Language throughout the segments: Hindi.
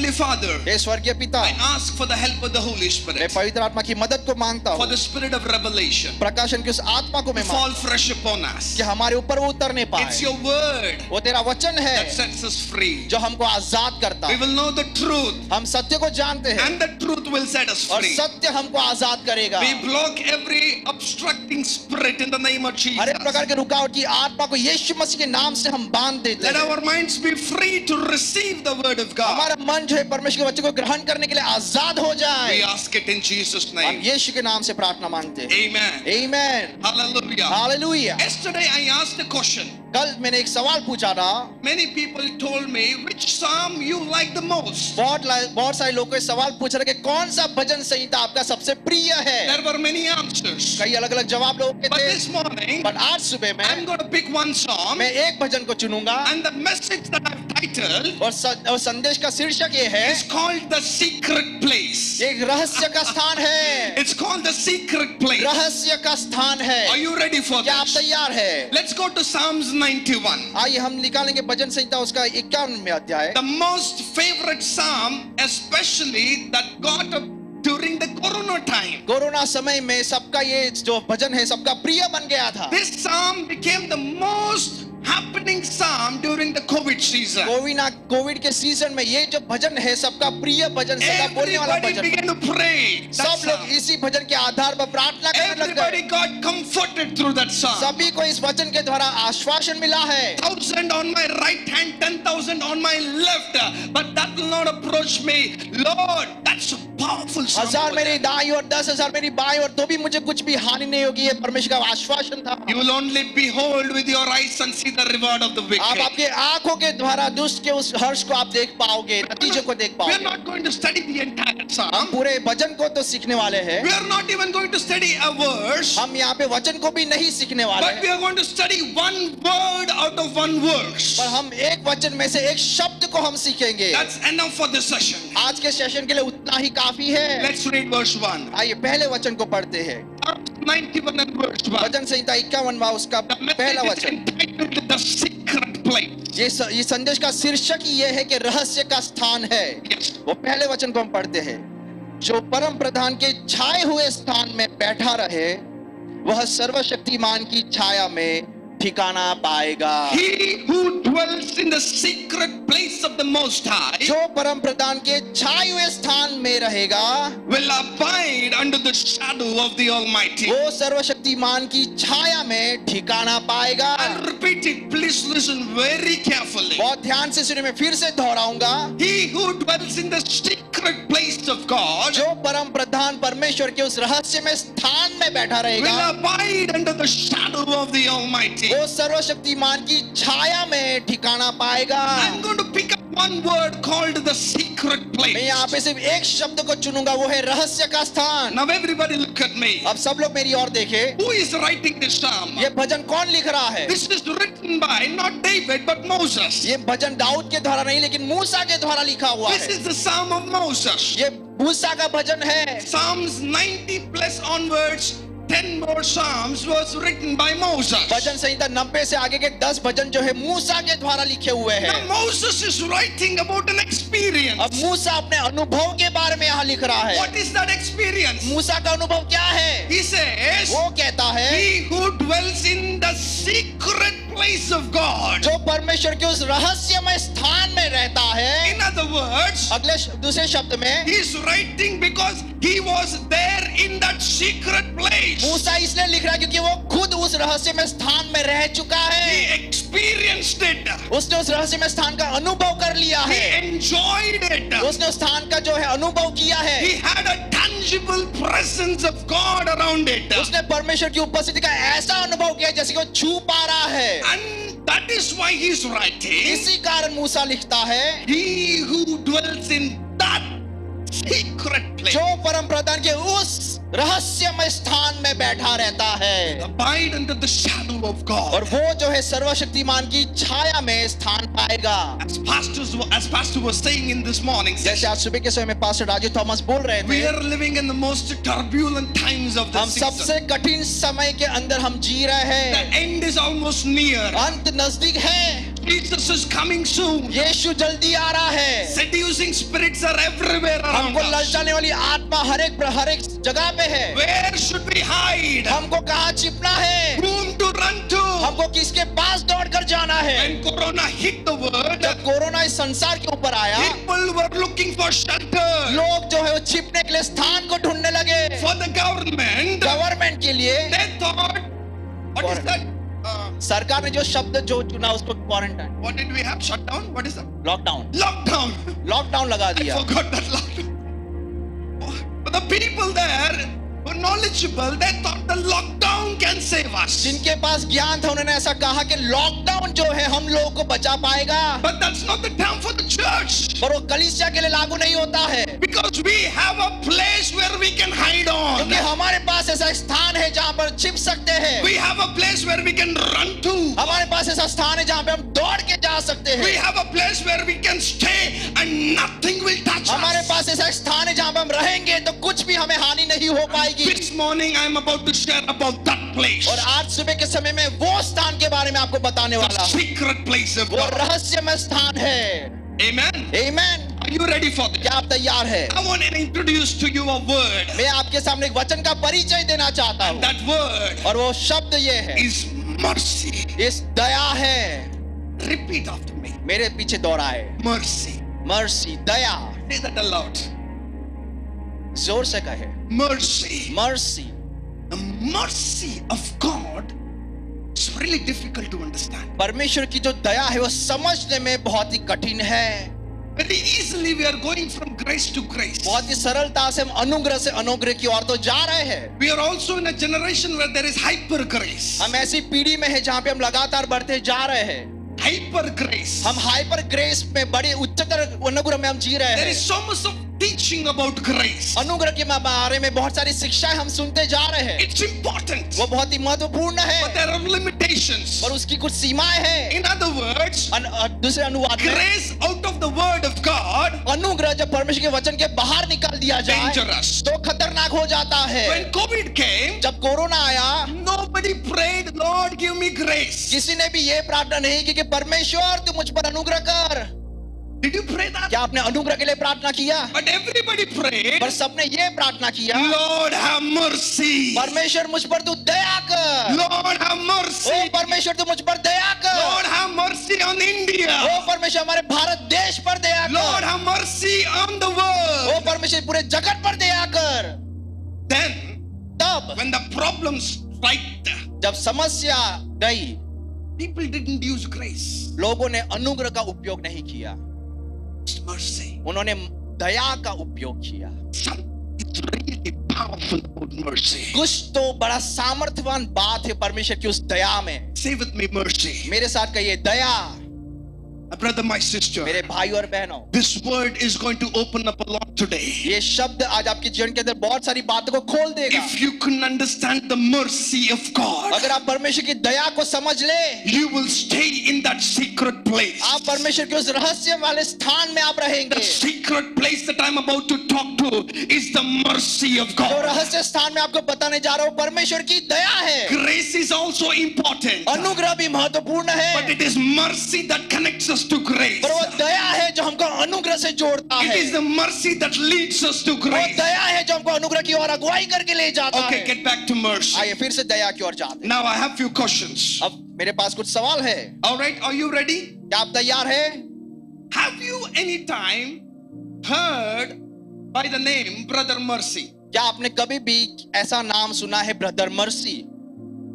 Heavenly Father, हे स्वर्गीय पिता, I ask for the help of the Holy मैं Spirit, पवित्र आत्मा की मदद को मांगता for हूँ, the spirit of revelation प्रकाशन की उस आत्मा को to मैं fall मांगता fresh upon us. हूँ कि हमारे ऊपर वो उतरने It's पाए। your word वो तेरा वचन है that sets us free. जो हमको आजाद करता We है। will know the truth, हम सत्य को जानते हैं and the truth will set us और free. सत्य हमको आजाद करेगा। We block every obstructing spirit in the name of Jesus. हर एक प्रकार के रुकावट की आत्मा को यीशु मसीह के नाम से हम बांध देते Let हैं। our minds be free to receive the word of God. हमारा मन जो है परमेश्वर के वचन को ग्रहण करने के लिए आजाद हो We जाए। ask it in Jesus' हम name. यीशु के नाम से प्रार्थना मांगते हैं। Amen. आमीन। Hallelujah. Hallelujah. Yesterday I asked a question. कल मैंने एक सवाल पूछा था। Many people told me which psalm you like the most. बहुत सारे लोगों को सवाल पूछ रहे कि कौन सा भजन संहिता आपका सबसे प्रिय है। There were many answers. कई अलग-अलग जवाब लोगों के But थे। this morning, पर आज सुबह I'm में going to pick one psalm, मैं एक भजन को चुनूंगा and the message that I've titled और संदेश का शीर्षक ये है, is called The Secret Place. एक रहस्य का स्थान है। It's called The Secret Place. रहस्य का स्थान है। Are you ready for क्या आप this? तैयार है? Let's go to Psalms 91. आइए हम निकालेंगे भजन संहिता उसका 51वां अध्याय। The most favorite psalm, especially that got up during the corona time. Corona समय में सबका ये जो भजन है सबका प्रिय बन गया था। This psalm became the most happening psalm during the COVID season. Covid के सीजन में ये जो भजन है सबका प्रिय भजन, सबका बोलने वाला Everybody bhajan. began to pray that सब लोग psalm. इसी भजन के आधार पर प्रार्थना करने लग Everybody गए। got comforted through that psalm. सभी को इस वचन के द्वारा आश्वासन मिला है। 1,000 on my right hand, 10,000 on my left, but that will not approach me. Lord, that's a powerful psalm. 1000 मेरी दाईं और 10,000 मेरी बाईं और तो भी मुझे कुछ भी हानि नहीं होगी, ये परमेश्वर का आश्वासन था। You will only behold with your eyes and see the reward of the आप wicked. आपके आंखों के द्वारा दुष्ट के उस हर्ष को आप देख पाओगे, नतीजे को देख We are पाओगे। not going to study the entire हम psalm. पूरे भजन को तो सीखने वाले हैं, We are not even going to study a verse, हम यहाँ पे वचन को भी नहीं सीखने वाले but we हैं, are going to study one word out of one verse. पर हम एक वचन में से एक शब्द को हम सीखेंगे। That's enough for this session. आज के सेशन के लिए उतना ही काफी है। Let's read verse 1. आइए पहले वचन को पढ़ते हैं। Psalms 91 and verse 1. भजन संहिता 51वां उसका The पहला message is वचन। entitled The Secret Place. ये संदेश का शीर्षक ही ये है कि रहस्य का स्थान है। Yes. वो पहले वचन को हम पढ़ते हैं। जो परम प्रधान के छाए हुए स्थान में बैठा रहे, वह सर्वशक्तिमान की छाया में ठिकाना पाएगा। He who dwells in the secret place of the Most High जो परम प्रधान के छाए हुए स्थान में रहेगा, will abide under the shadow of the Almighty. वो सर्वशक्तिमान की छाया में ठिकाना पाएगा। I'll repeat it. Please listen very carefully. बहुत ध्यान से सुनिए, मैं फिर से दोहराऊंगा। He who dwells in the secret place of God जो परम प्रधान परमेश्वर के उस रहस्य में स्थान में बैठा will रहेगा, abide under the shadow of the Almighty. वो सर्वशक्तिमान की छाया में ठिकाना पाएगा। I'm going to pick up one word called the secret मैं place. यहाँ पे सिर्फ एक शब्द को चुनूंगा, वो है रहस्य का स्थान। Now everybody look at me. अब सब लोग मेरी ओर देखें। Who is writing this psalm? ये भजन कौन लिख रहा है? This is written by not David but Moses. ये भजन दाऊद के द्वारा नहीं, लेकिन मूसा के द्वारा लिखा हुआ This है। is the psalm of Moses. ये मूसा का भजन है। Psalms 90 plus onwards, 10 more psalms was written by Moses. भजन संहिता 90 से आगे के 10 भजन जो है मूसा के द्वारा लिखे हुए हैं। Now Moses is writing about an experience. अब मूसा अपने अनुभव के बारे में यहाँ लिख रहा है। What is that experience? मूसा का अनुभव क्या है? He says, वो कहता है, he who dwells in the secret place of God. जो परमेश्वर के उस रहस्यमय स्थान में रहता है। In other words, दूसरे शब्द में, he is writing because he was there in that secret place. मूसा इसलिए लिख रहा है क्योंकि वो खुद उस रहस्यमय स्थान में रह चुका है। He experienced it. उसने उस रहस्यमय स्थान का अनुभव कर लिया He है। enjoyed it. उसने उस स्थान का जो है अनुभव किया है। He had a tangible presence of God around it. उसने परमेश्वर की उपस्थिति का ऐसा अनुभव किया जैसे कि वो छू पा रहा है। And that is why he's writing, इसी कारण मूसा लिखता है, he who dwells in that secret place. जो परम प्रधान के उस रहस्यमय स्थान में में बैठा रहता है, abide under the shadow of God. और वो जो है सर्वशक्तिमान की छाया में स्थान पाएगा। As pastor was saying in this morning, जैसे आज सुबह के समय में पास्टर राजू थॉमस बोल रहे we थे, are living in the most turbulent times of हम this season. सबसे कठिन समय के अंदर हम जी रहे The हैं, end is almost near. अंत नजदीक है, Jesus is coming soon. यीशु जल्दी आ रहा है। Seducing spirits are everywhere around हमको us. ललचाने वाली आत्मा हर एक जगह पे है। Where should we hide? हमको कहाँ छिपना है, Whom to run to? हमको किसके पास दौड़ कर जाना है। When Corona hit the world, जब कोरोना इस संसार के ऊपर आया, people were looking for shelter. लोग जो है वो छिपने के लिए स्थान को ढूंढने लगे। For the government, गवर्नमेंट के लिए they thought, what is that? सरकार ने जो शब्द जो चुना उसको quarantine, What did we have? Shutdown? What is that? Lockdown, Lockdown. Lockdown लगा I दिया। forgot that lockdown. But the people there were knowledgeable. They thought the lockdown can save us. जिनके पास ज्ञान था उन्होंने ऐसा कहा कि लॉकडाउन जो है हम लोगों को बचा पाएगा, But that's not the time for the church. पर वो कलीसिया के लिए लागू नहीं होता है, Because we have a place where we can hide on. क्योंकि हमारे पास ऐसा स्थान है जहाँ पर छिप सकते हैं। We have a place where we can run to. हमारे पास ऐसा स्थान है जहाँ पे हम दौड़ के जा सकते We हैं। have a place where we can stay and nothing will touch हमारे us. पास ऐसा स्थान है जहाँ पे हम रहेंगे तो कुछ भी हमें हानि नहीं हो पाएगी। This morning I am about to share about that place. और आज सुबह के समय में वो स्थान के बारे में आपको बताने The वाला हूँ। secret place of वो God. रहस्यमय स्थान है। Amen. आमीन। Are you ready for this? क्या आप तैयार है? I want to introduce to you a word. मैं आपके सामने एक वचन का परिचय देना चाहता हूँ, That word और वो शब्द ये है, is mercy. इस दया है। Repeat after me. मेरे पीछे दोहराए, Mercy. Mercy, Daya. Say that aloud. जोर से कहे, Mercy. Mercy. The mercy of God is really difficult to understand. परमेश्वर की जो दया है वो समझने में बहुत ही कठिन है। Very easily we are going from grace to grace. बहुत ही सरलता से हम अनुग्रह से अनुग्रह की ओर तो जा रहे हैं। We are also in a generation where there is hyper grace. हम ऐसी पीढ़ी में है जहाँ पे हम लगातार बढ़ते जा रहे हैं। Hyper grace. हम हाइपर ग्रेस में बड़े उच्चतर अनुग्रह में हम जी रहे There हैं। is so much of teaching about grace. अनुग्रह के बारे में बहुत सारी शिक्षाएं हम सुनते जा रहे हैं। It's important. वो बहुत ही महत्वपूर्ण But है, there are limitations. पर उसकी कुछ सीमाएं हैं। In other words, दूसरे अनुवाद में, grace out of the word of God, अनुग्रह जब परमेश्वर के वचन के बाहर निकाल दिया जाए dangerous. तो खतरनाक हो जाता है। When COVID came, जब कोरोना आया, nobody prayed, Lord, give me grace. किसी ने भी ये प्रार्थना नहीं की कि परमेश्वर तू मुझ पर अनुग्रह कर। Did you pray that? क्या आपने अनुग्रह के लिए प्रार्थना किया? But everybody prayed, पर सबने ये प्रार्थना किया, Lord, have mercy. परमेश्वर मुझ पर तू दया कर। Lord, have O mercy. परमेश्वर तू मुझ पर दया कर। Lord, have mercy on India. ओ परमेश्वर हमारे भारत देश पर दया Lord, कर। have mercy on the O world. परमेश्वर पूरे जगत पर दया कर। Then, तब when the problems strike, जब समस्या गई, people didn't use grace. लोगों ने अनुग्रह का उपयोग नहीं किया, It's mercy. उन्होंने दया का उपयोग किया। Something is really powerful about mercy. कुछ तो बड़ा सामर्थ्यवान बात है परमेश्वर की उस दया में। Say with me, mercy. मेरे साथ कहिए दया। My brother, my sister, मेरे भाई और बहनों, this word is going to open up a lot today. ये शब्द आज आपके जीवन के अंदर बहुत सारी बातों को खोल देगा। If you can understand the mercy of God, अगर आप परमेश्वर की दया को समझ ले, you will stay in that secret place. आप परमेश्वर के उस रहस्य वाले स्थान में आप The रहेंगे। secret place that I'm about to talk to is the mercy of जो God. रहस्य स्थान में आपको बताने जा रहा हूँ परमेश्वर की दया है। Grace is also important, अनुग्रह भी महत्वपूर्ण but है, it is mercy that connects us to grace. पर वो दया है जो हमको अनुग्रह से जोड़ता It है। is the mercy that leads us to वो grace. दया है जो हमको अनुग्रह की ओर अगुवाई करके ले जाता Okay, है। get back to mercy. आइए फिर से दया की ओर जाते हैं। Now I have few questions. अब मेरे पास कुछ सवाल है, All right, are you ready? क्या आप तैयार है? Have you any time heard by the name Brother Mercy? क्या आपने कभी भी ऐसा नाम सुना है ब्रदर मर्सी?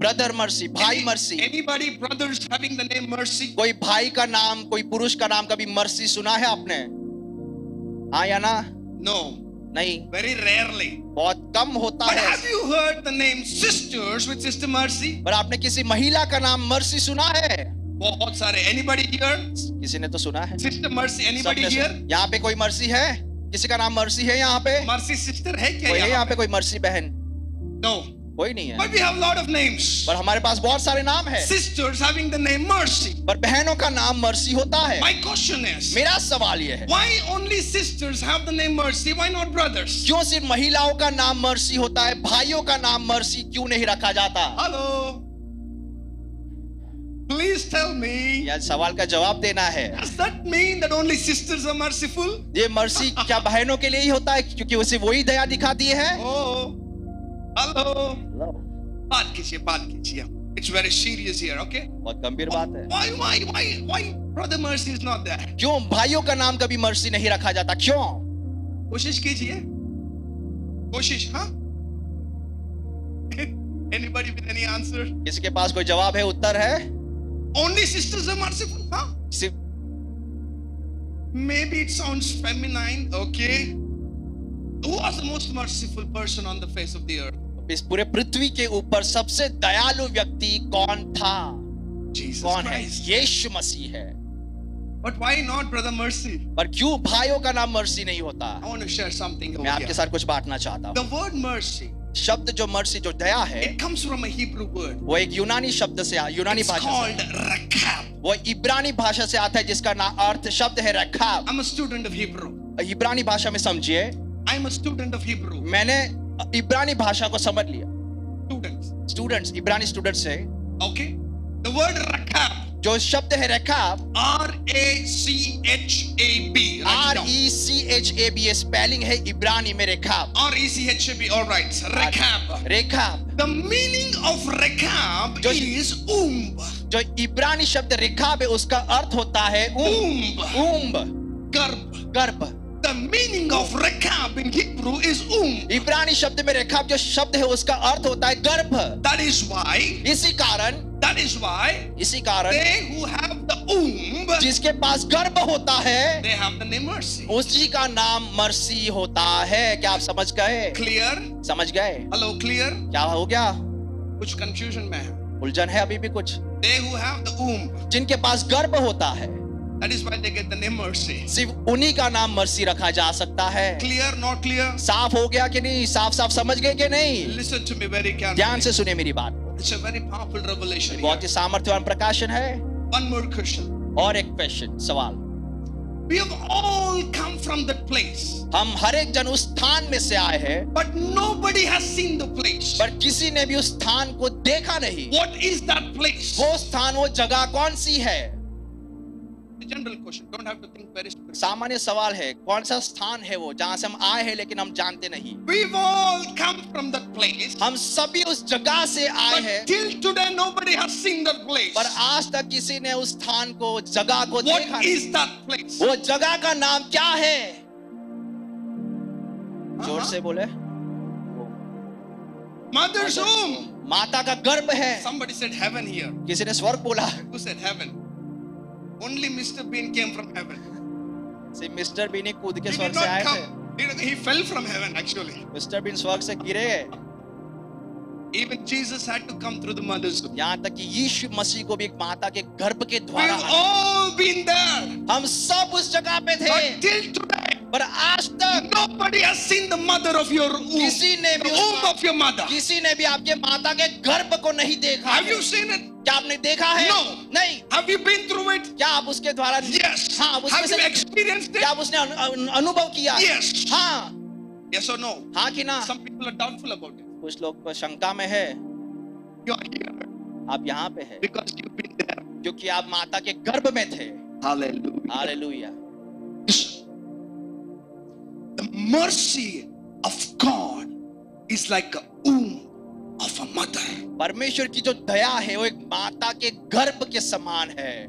ब्रदर मर्सी, भाई mercy. Anybody brothers having the name Mercy? कोई भाई का नाम, कोई पुरुष का नाम कभी मर्सी सुना है आपने? हाँ या ना? No, नहीं, very rarely. बहुत कम होता But है। have you heard the name sisters with Sister Mercy? पर आपने किसी महिला का नाम मर्सी सुना है? बहुत सारे. Anybody here? किसी ने तो सुना है। Sister Mercy. Anybody सबने here? सुना। यहाँ पे कोई मर्सी है? किसी का नाम मर्सी है यहाँ पे? Mercy sister है क्या कोई है यहाँ यहाँ पे कोई मर्सी बहन? No. कोई नहीं है, But we have a lot of names. पर हमारे पास बहुत सारे नाम है। Sisters having the name Mercy. पर बहनों का नाम मर्सी होता है। My question is, मेरा सवाल यह है, why only sisters have the name Mercy? Why not brothers? क्यों सिर्फ महिलाओं का नाम मर्सी होता है, भाइयों का नाम मर्सी क्यों नहीं रखा जाता? Hello. Please tell me. यह सवाल का जवाब देना है। Does that mean that only sisters are merciful? ये मर्सी क्या बहनों के लिए ही होता है क्योंकि उसे वही दया दिखाती है? Oh. Hello. बात कीजिए. It's very serious here, okay? बहुत गंभीर बात है। Why brother Mercy is not there? क्यों भाइयों का नाम कभी मर्सी नहीं रखा जाता? क्यों? कोशिश कीजिए, कोशिश, हाँ? Anybody with any answer? किसी के पास कोई जवाब है, उत्तर है? Only sisters are merciful, huh? सिर्फ Maybe it sounds feminine, okay? Who was the most merciful person on the face of the earth? इस पूरे पृथ्वी के ऊपर सबसे दयालु व्यक्ति कौन था? Jesus कौन है? Christ. यीशु मसीह है। But why not brother Mercy? पर क्यों भाइयों का नाम मर्सी नहीं होता? I want to share something मैं over आपके here. साथ कुछ बांटना चाहता हूँ। The word mercy, शब्द जो मर्सी, जो दया है, it comes from a Hebrew word. वो एक यूनानी शब्द से, यूनानी It's भाषा called से, rakab. वो इब्रानी भाषा से आता है जिसका अर्थ शब्द है रखाब। I'm a student of Hebrew. इब्रानी भाषा में समझिए, I'm a student of Hebrew. मैंने इब्रानी भाषा को समझ लिया। Students. स्टूडेंट्स, इब्रानी स्टूडेंट्स से Okay? The word rakab, जो शब्द है रखाब, R-A-C-H-A-B. RECHAB, ये स्पेलिंग है इब्रानी में रखाब। R-E-C-H-A-B. All right. Rekab. रेखाब, The meaning of rekab जो- is umb. जो इब्रानी शब्द रेखाब है उसका अर्थ होता है Umb. ऊम्ब, Garb. गर्भ। The meaning of rekab in Hebrew is umb. इब्रानी शब्द में रेखाब जो शब्द है उसका अर्थ होता है गर्भ। That is why इसी कारण they who have the umb, जिसके पास गर्भ होता है, they have the name mercy. उसी का नाम मर्सी होता है। क्या आप समझ गए? Clear? समझ गए? Hello, clear? क्या हो गया? कुछ confusion में है. उलझन है अभी भी कुछ? They who have the umb, जिनके पास गर्भ होता है, that is why they get the name mercy. सिर्फ उन्हीं का नाम मर्सी रखा जा सकता है। Clear? Not clear? साफ हो गया कि नहीं? साफ साफ समझ गए कि नहीं? Listen to me very ध्यान carefully. से सुने मेरी बात को। It's a very powerful revelation. बहुत ही Here. सामर्थ्यवान प्रकाशन है। One more question. और एक क्वेश्चन, सवाल। We have all come from that place, हम हर एक जन उस स्थान में से आए हैं, but nobody has seen the place. पर किसी ने भी उस स्थान को देखा नहीं। What is that place? वो स्थान, वो जगह कौन सी है? The general question. Don't have to think very specific. सामान्य सवाल है, कौन सा स्थान है वो जहां से हम आए हैं लेकिन हम जानते नहीं। We've all come from that place, हम सभी उस जगह से आए हैं, but till today nobody has seen that place. पर आज तक किसी ने उस स्थान को, जगह को देखा What नहीं। is that place? वो जगह का नाम क्या है? जोर Uh-huh. से बोले। Mother's womb. माता का गर्भ है। Somebody said heaven here. किसी ने स्वर्ग बोला। Who said heaven? Only Mr. Bean came from heaven. सिर्फ मिस्टर बीनी कूद के He स्वर्ग did से not आए थे। come. He fell from heaven actually. Mister Bean स्वर्ग से गिरे। Even Jesus had to come through the mother's womb. यहाँ तक कि यीशु मसीह को भी एक माता के गर्भ के द्वारा We've all been there. हम सब उस जगह पे थे, But till today, पर आज तक nobody has seen the mother of your womb. किसी ने भी The womb of your mother. किसी ने भी आपके माता के गर्भ को नहीं देखा Have है। you seen it? क्या आपने देखा है? No. नहीं। Have you been through it? क्या आप उसके द्वारा? Yes. हाँ, आप उसमें Have you से experienced क्या it? आप उसने अनुभव किया? Yes. हाँ। Yes or no? हाँ कि ना? Some people are doubtful about it. कुछ लोग को शंका में है। You are here आप यहाँ पे है because you've been there. क्योंकि आप माता के गर्भ में थे। Hallelujah. Hallelujah. The mercy of God is like a womb of a mother. परमेश्वर की जो दया है वो एक माता के गर्भ के समान है।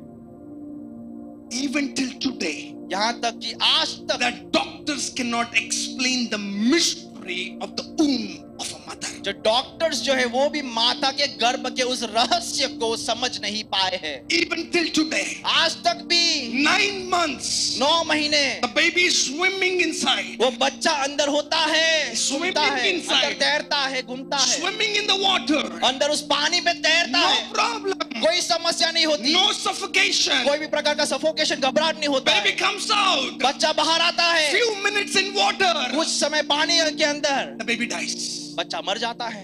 Even till today, यहाँ तक कि आज तक that doctors cannot explain the mystery of the womb of a mother. जो डॉक्टर्स जो है वो भी माता के गर्भ के उस रहस्य को समझ नहीं पाए हैं। Even till today, आज तक भी 9 months, 9 महीने the baby is swimming inside, वो बच्चा अंदर होता है, Swimming घूमता है, inside. अंदर तैरता है, घूमता है, swimming in the water. अंदर उस पानी में तैरता No है, problem. कोई समस्या नहीं होती, No suffocation. कोई भी प्रकार का सफोकेशन, घबराहट नहीं होता Baby है, comes out. बच्चा बाहर आता है, Few minutes in water. कुछ समय पानी के अंदर The baby dies. बच्चा मर जाता है।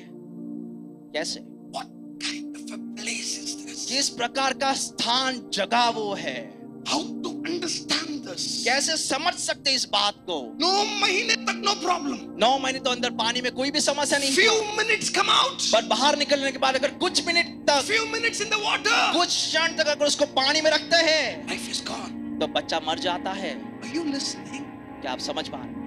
कैसे? What kind of a place is this? किस प्रकार का स्थान जगह वो है? How to understand this? कैसे समझ सकते इस बात को? 9 महीने तक no problem. 9 महीने तो अंदर पानी में कोई भी समस्या नहीं Few थी। minutes come out. पर बाहर निकलने के बाद अगर कुछ मिनट तक, Few minutes in the water. कुछ क्षण तक अगर उसको पानी में रखते हैं Life is gone. तो बच्चा मर जाता है। Are you listening? क्या आप समझ पा रहे हैं?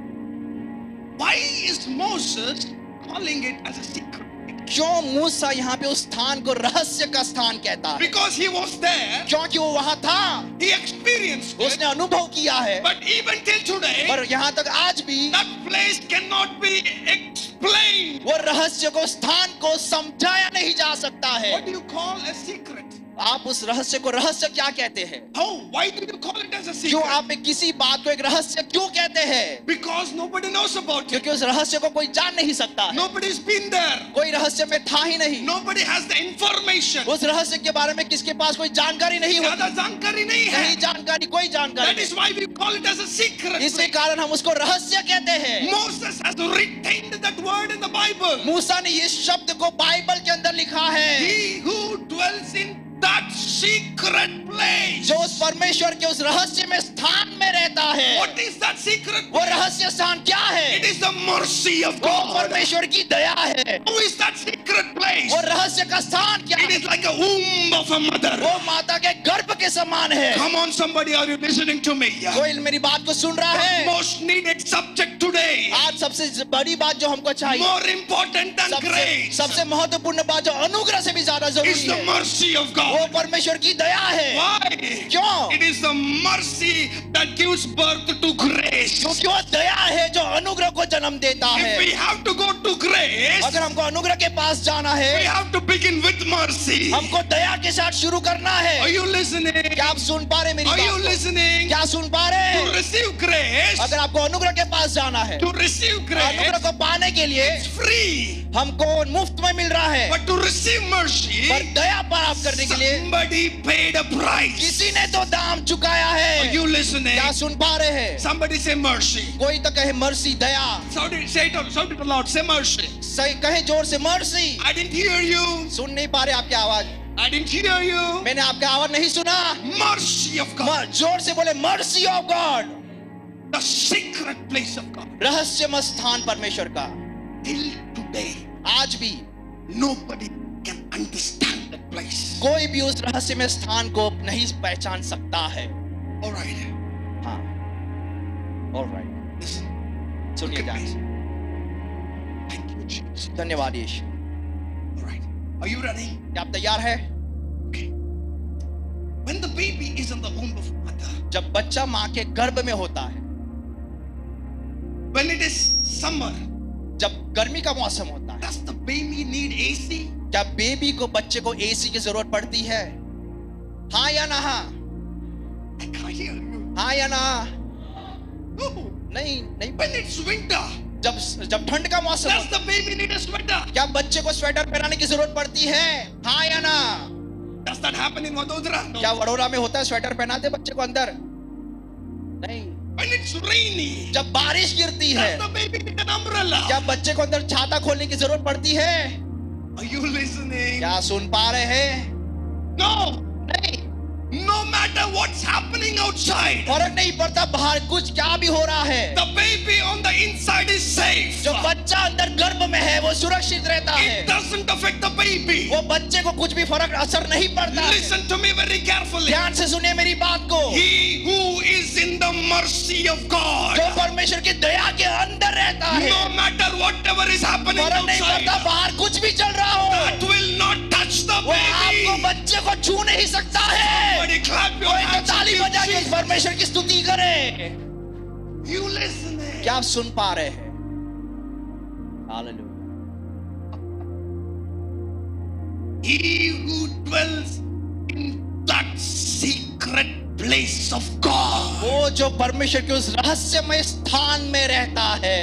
Why is Moses calling it as a secret? क्यों मूसा यहाँ पे उस स्थान को रहस्य का स्थान कहता है? Because he was there. क्योंकि वो वहां था, He experienced it. उसने अनुभव किया है। But even till today, पर यहाँ तक आज भी that place cannot be explained. वो रहस्य को, स्थान को समझाया नहीं जा सकता है। What do you call a secret? आप उस रहस्य को रहस्य क्या कहते हैं? How? Why do you call it as a क्यों secret? आप किसी बात को एक रहस्य क्यों कहते हैं? Because nobody knows about it. क्योंकि उस रहस्य को कोई जान नहीं सकता है। Nobody's been there. कोई रहस्य में था ही नहीं। Nobody has the information. उस रहस्य के बारे में किसके पास कोई जानकारी नहीं ज्यादा होती। जानकारी नहीं है. नहीं जानकारी, कोई जानकारी That is नहीं। why we call it as a secret. इसी कारण हम उसको रहस्य कहते हैं। Moses has retained that word in the Bible. मूसा ने इस शब्द को बाइबल के अंदर लिखा है। He who dwells in that secret place. जो उस परमेश्वर के उस रहस्य में स्थान में रहता है। What is that secret? वो रहस्य स्थान क्या है? It is the mercy of वो God. परमेश्वर की दया है। Who is that secret place? वो रहस्य का स्थान क्या It है? is like a womb of a mother. वो माता के गर्भ के समान है। Come on, somebody, are you listening to me? कोई मेरी बात को सुन रहा The है? most needed subject today, आज सबसे बड़ी बात जो हमको चाहिए, more important than grace, सबसे महत्वपूर्ण बात जो अनुग्रह से भी ज्यादा is जरूरी the है, mercy of वो God. परमेश्वर की दया है। Why? क्यों? It is the mercy that gives birth to grace. क्योंकि वो दया है जो अनुग्रह को जन्म देता If है। we have to go to grace, अगर हमको अनुग्रह के पास जाना we है, have to begin with mercy. हमको दया के साथ शुरू करना Are है। you listening? क्या आप सुन पा रहे मेरी Are you बात को? listening? क्या सुन पा रहे To हैं? receive grace, अगर आपको अनुग्रह के पास जाना है, to receive अनुग्रह grace, को पाने के लिए it's free. हमको मुफ्त में मिल रहा है, But to receive mercy, पर दया प्राप्त करने के लिए somebody paid a price. किसी ने तो दाम चुकाया Are है। you listening? क्या सुन पा रहे हैं? Somebody say mercy. कोई तो कहे mercy, Daya. Say it aloud. Say mercy. सही कहे जोर से mercy. I didn't hear you. सुन नहीं पा रहे आपकी आवाज? I didn't hear you. मैंने आपका आवाज नहीं सुना। Mercy of God. जोर से बोले mercy of God. The secret place of God. रहस्यमय स्थान परमेश्वर का। Till today, आज भी nobody can understand that place. कोई भी उस रहस्यमय स्थान को नहीं पहचान सकता है। All right. हाँ, ऑलराइट, Listen. सुनिए Look at ध्यान से। me. Thank you, Jesus. धन्यवाद यीशु। All right. Are you ready? क्या आप तैयार है? Okay. When the baby is in the womb of mother, जब बच्चा माँ के गर्भ में होता है, when it is summer, जब गर्मी का मौसम होता है, does the baby need AC? क्या बेबी को, बच्चे को एसी की जरूरत पड़ती है? हाँ या ना? हाँ, I can't hear you. हाँ या ना? No. नहीं नहीं। When it's winter, जब ठंड का मौसम does होता the baby need a sweater? है, क्या बच्चे को स्वेटर पहनाने की जरूरत पड़ती है? हाँ या ना? Does that happen in Vadodara? No. क्या वडोदरा में होता है स्वेटर पहनाते बच्चे को अंदर? नहीं। When it's rainy, जब बारिश गिरती है, does the baby need an umbrella? क्या बच्चे को अंदर छाता खोलने की जरूरत पड़ती है? Are you listening? क्या सुन पा रहे हैं? No. नहीं। No matter what's happening outside, फर्क नहीं पड़ता बाहर कुछ क्या भी हो रहा है, the baby on the inside is safe. जो बच्चा अंदर गर्भ में है वो सुरक्षित रहता है। It doesn't affect the baby. वो बच्चे को कुछ भी फर्क असर नहीं पड़ता है। Listen to me very carefully. ध्यान से सुनिए मेरी बात को। He who is in the mercy of God, जो परमेश्वर की दया के अंदर रहता है, no matter whatever is happening फर्क नहीं outside, पड़ता बाहर कुछ भी चल रहा हो, that will not touch the वो आपको baby. बच्चे को छू नहीं सकता है। Somebody clap your कोई तो hands. ताली and बजा give के Jesus. परमेश्वर की स्तुति करे। You listening? क्या आप सुन पा रहे हैं? Hallelujah. He who dwells in that secret place of God. वो जो परमेश्वर के उस रहस्यमय स्थान में रहता है,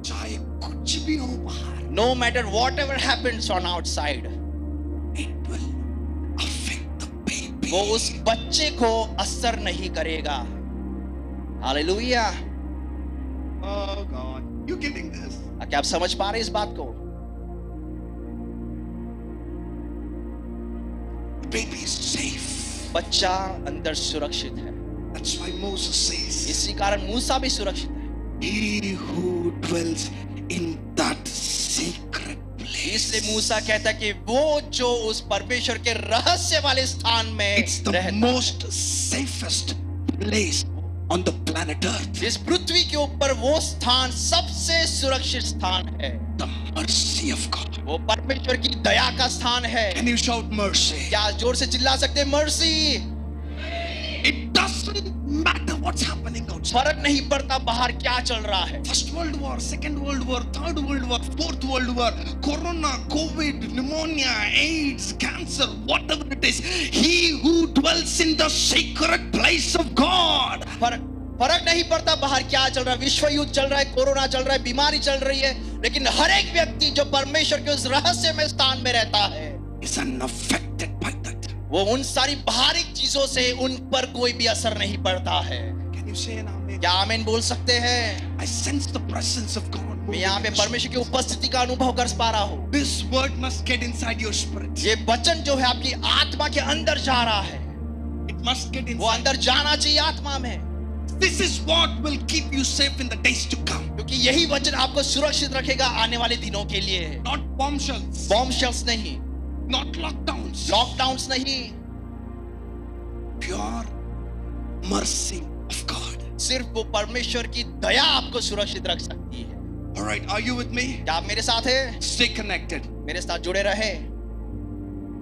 चाहे कुछ भी हो बाहर, no matter whatever happens on outside, it will affect the baby. वो उस बच्चे को असर नहीं करेगा। Hallelujah. Oh God, you getting this? क्या आप समझ पा रहे हैं इस बात को? baby is safe. बच्चा अंदर सुरक्षित है। That's why Moses says, इसी कारण मूसा भी सुरक्षित है। he who dwells in that secret place. इसलिए मूसा कहता है कि वो जो उस परमेश्वर के रहस्य वाले स्थान में It's the रहता most safest place on the planet Earth. है। इस पृथ्वी के ऊपर वो स्थान सबसे सुरक्षित स्थान है। The mercy of God. वो परमेश्वर की दया का स्थान है। Can you shout mercy? क्या जोर से चिल्ला सकते हैं mercy? It doesn't matter what's happening outside. फर्क नहीं पड़ता बाहर क्या चल रहा है। First World War, Second World War, Third World War, Fourth World War, Corona, COVID, pneumonia, AIDS, cancer, whatever it is, he who dwells in the secret place of God. फर्क नहीं पड़ता बाहर क्या चल रहा है। विश्व युद्ध चल रहा है, कोरोना चल रहा है, बीमारी चल रही है, लेकिन हर एक व्यक्ति जो परमेश्वर के उस रहस्य में स्थान में रहता है Is unaffected by that. वो उन सारी बाहरी चीजों से उन पर कोई भी असर नहीं पड़ता है। Can you say an amen? क्या आमीन बोल सकते हैं? I sense the presence of God. मैं moving यहाँ पे in this परमेश्वर की उपस्थिति का अनुभव कर पा रहा हूँ। This word must get inside your spirit. ये वचन जो है आपकी आत्मा के अंदर जा रहा है, It must get वो inside. अंदर जाना चाहिए आत्मा में, This is what will keep you safe in the days to come. क्योंकि यही वचन आपको सुरक्षित रखेगा आने वाले दिनों के लिए। Not bombshells, बॉम्ब शेल्स नहीं, not lockdowns. लॉकडाउन्स नहीं, Pure mercy of God. सिर्फ वो परमेश्वर की दया आपको सुरक्षित रख सकती है। All right, are you with me? क्या आप मेरे साथ हैं? Stay connected. मेरे साथ जुड़े रहे।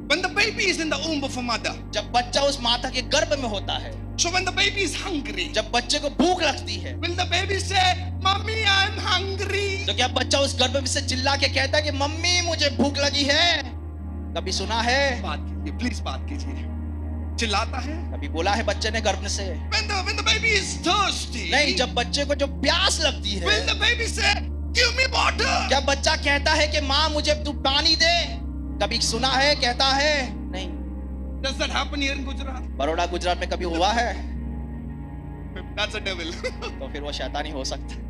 When the baby is in the womb of a mother, जब बच्चा उस माता के गर्भ में होता है, so when the baby is hungry, जब बच्चे को भूख लगती है, will the baby say, "Mommy, I'm hungry"? तो क्या बच्चा उस गर्भ में से चिल्ला के कहता है कि मम्मी मुझे भूख लगी है? कभी सुना है? बात कीजिए, please बात कीजिए। चिल्लाता है? कभी बोला है बच्चे ने गर्भ से? When the baby is thirsty, नहीं, जब बच्चे को जो प्यास लगती है, will the baby say, "Give me water"? क्या बच्चा कहता है कि माँ मुझे तू पानी दे? कभी सुना है? कहता है? नहीं। Does that happen here in Gujarat? Baroda Gujarat में कभी हुआ है? That's a devil. तो फिर वो शैतानी हो सकता है।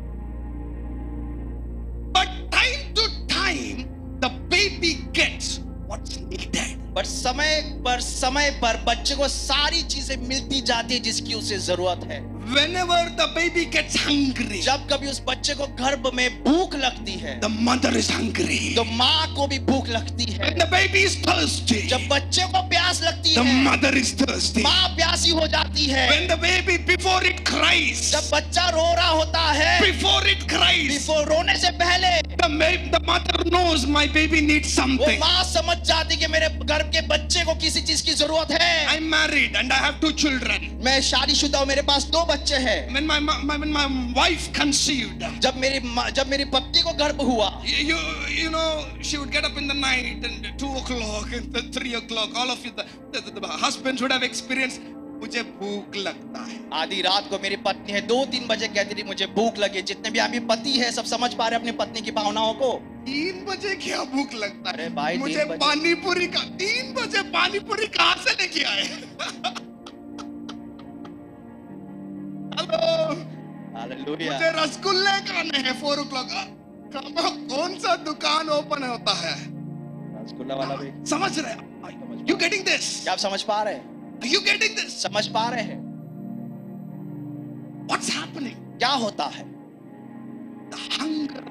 But time to time, the baby gets what's needed. पर समय पर बच्चे को सारी चीजें मिलती जाती है जिसकी उसे जरूरत है। Whenever the baby gets hungry, जब कभी उस बच्चे को गर्भ में भूख लगती है, the mother is hungry. तो माँ को भी भूख लगती है। When the baby is thirsty, जब बच्चे को प्यास लगती the है, mother is thirsty. माँ प्यासी हो जाती है। When the baby, before it cries, जब बच्चा रो रहा होता है, before it cries, रोने से पहले the mother knows my baby needs वो something. माँ समझ जाती कि मेरे गर्भ के बच्चे को किसी चीज की जरूरत है। I'm married and I have 2 children. मैं शादीशुदा हूँ, मेरे पास 2 बच्चे हैं। When my wife conceived, जब मेरी पत्नी को गर्भ हुआ, you know, she would get up in the night and 2 o'clock and 3 o'clock. All of you, the husbands would have experienced. मुझे भूख लगता है। आधी रात को मेरी पत्नी है 2-3 बजे कहती थी मुझे भूख लगी। जितने भी आपकी पति है सब समझ पा रहे अपनी पत्नी की भावनाओं को। 3 बजे क्या भूख लगता है? अरे भाई, मुझे 3 बजे। पानी पूरी का 3 बजे पानी पूरी कहाँ से लेके आए? Hello, hallelujah. मुझे रसगुल्ले खाने हैं 4 o'clock। कौन सा दुकान ओपन होता है? रसगुल्ला वाला भी। समझ रहे हैं? You getting this? क्या आप समझ पा रहे हैं? Are you getting this? समझ पा रहे हैं? What's happening? क्या होता है? The hunger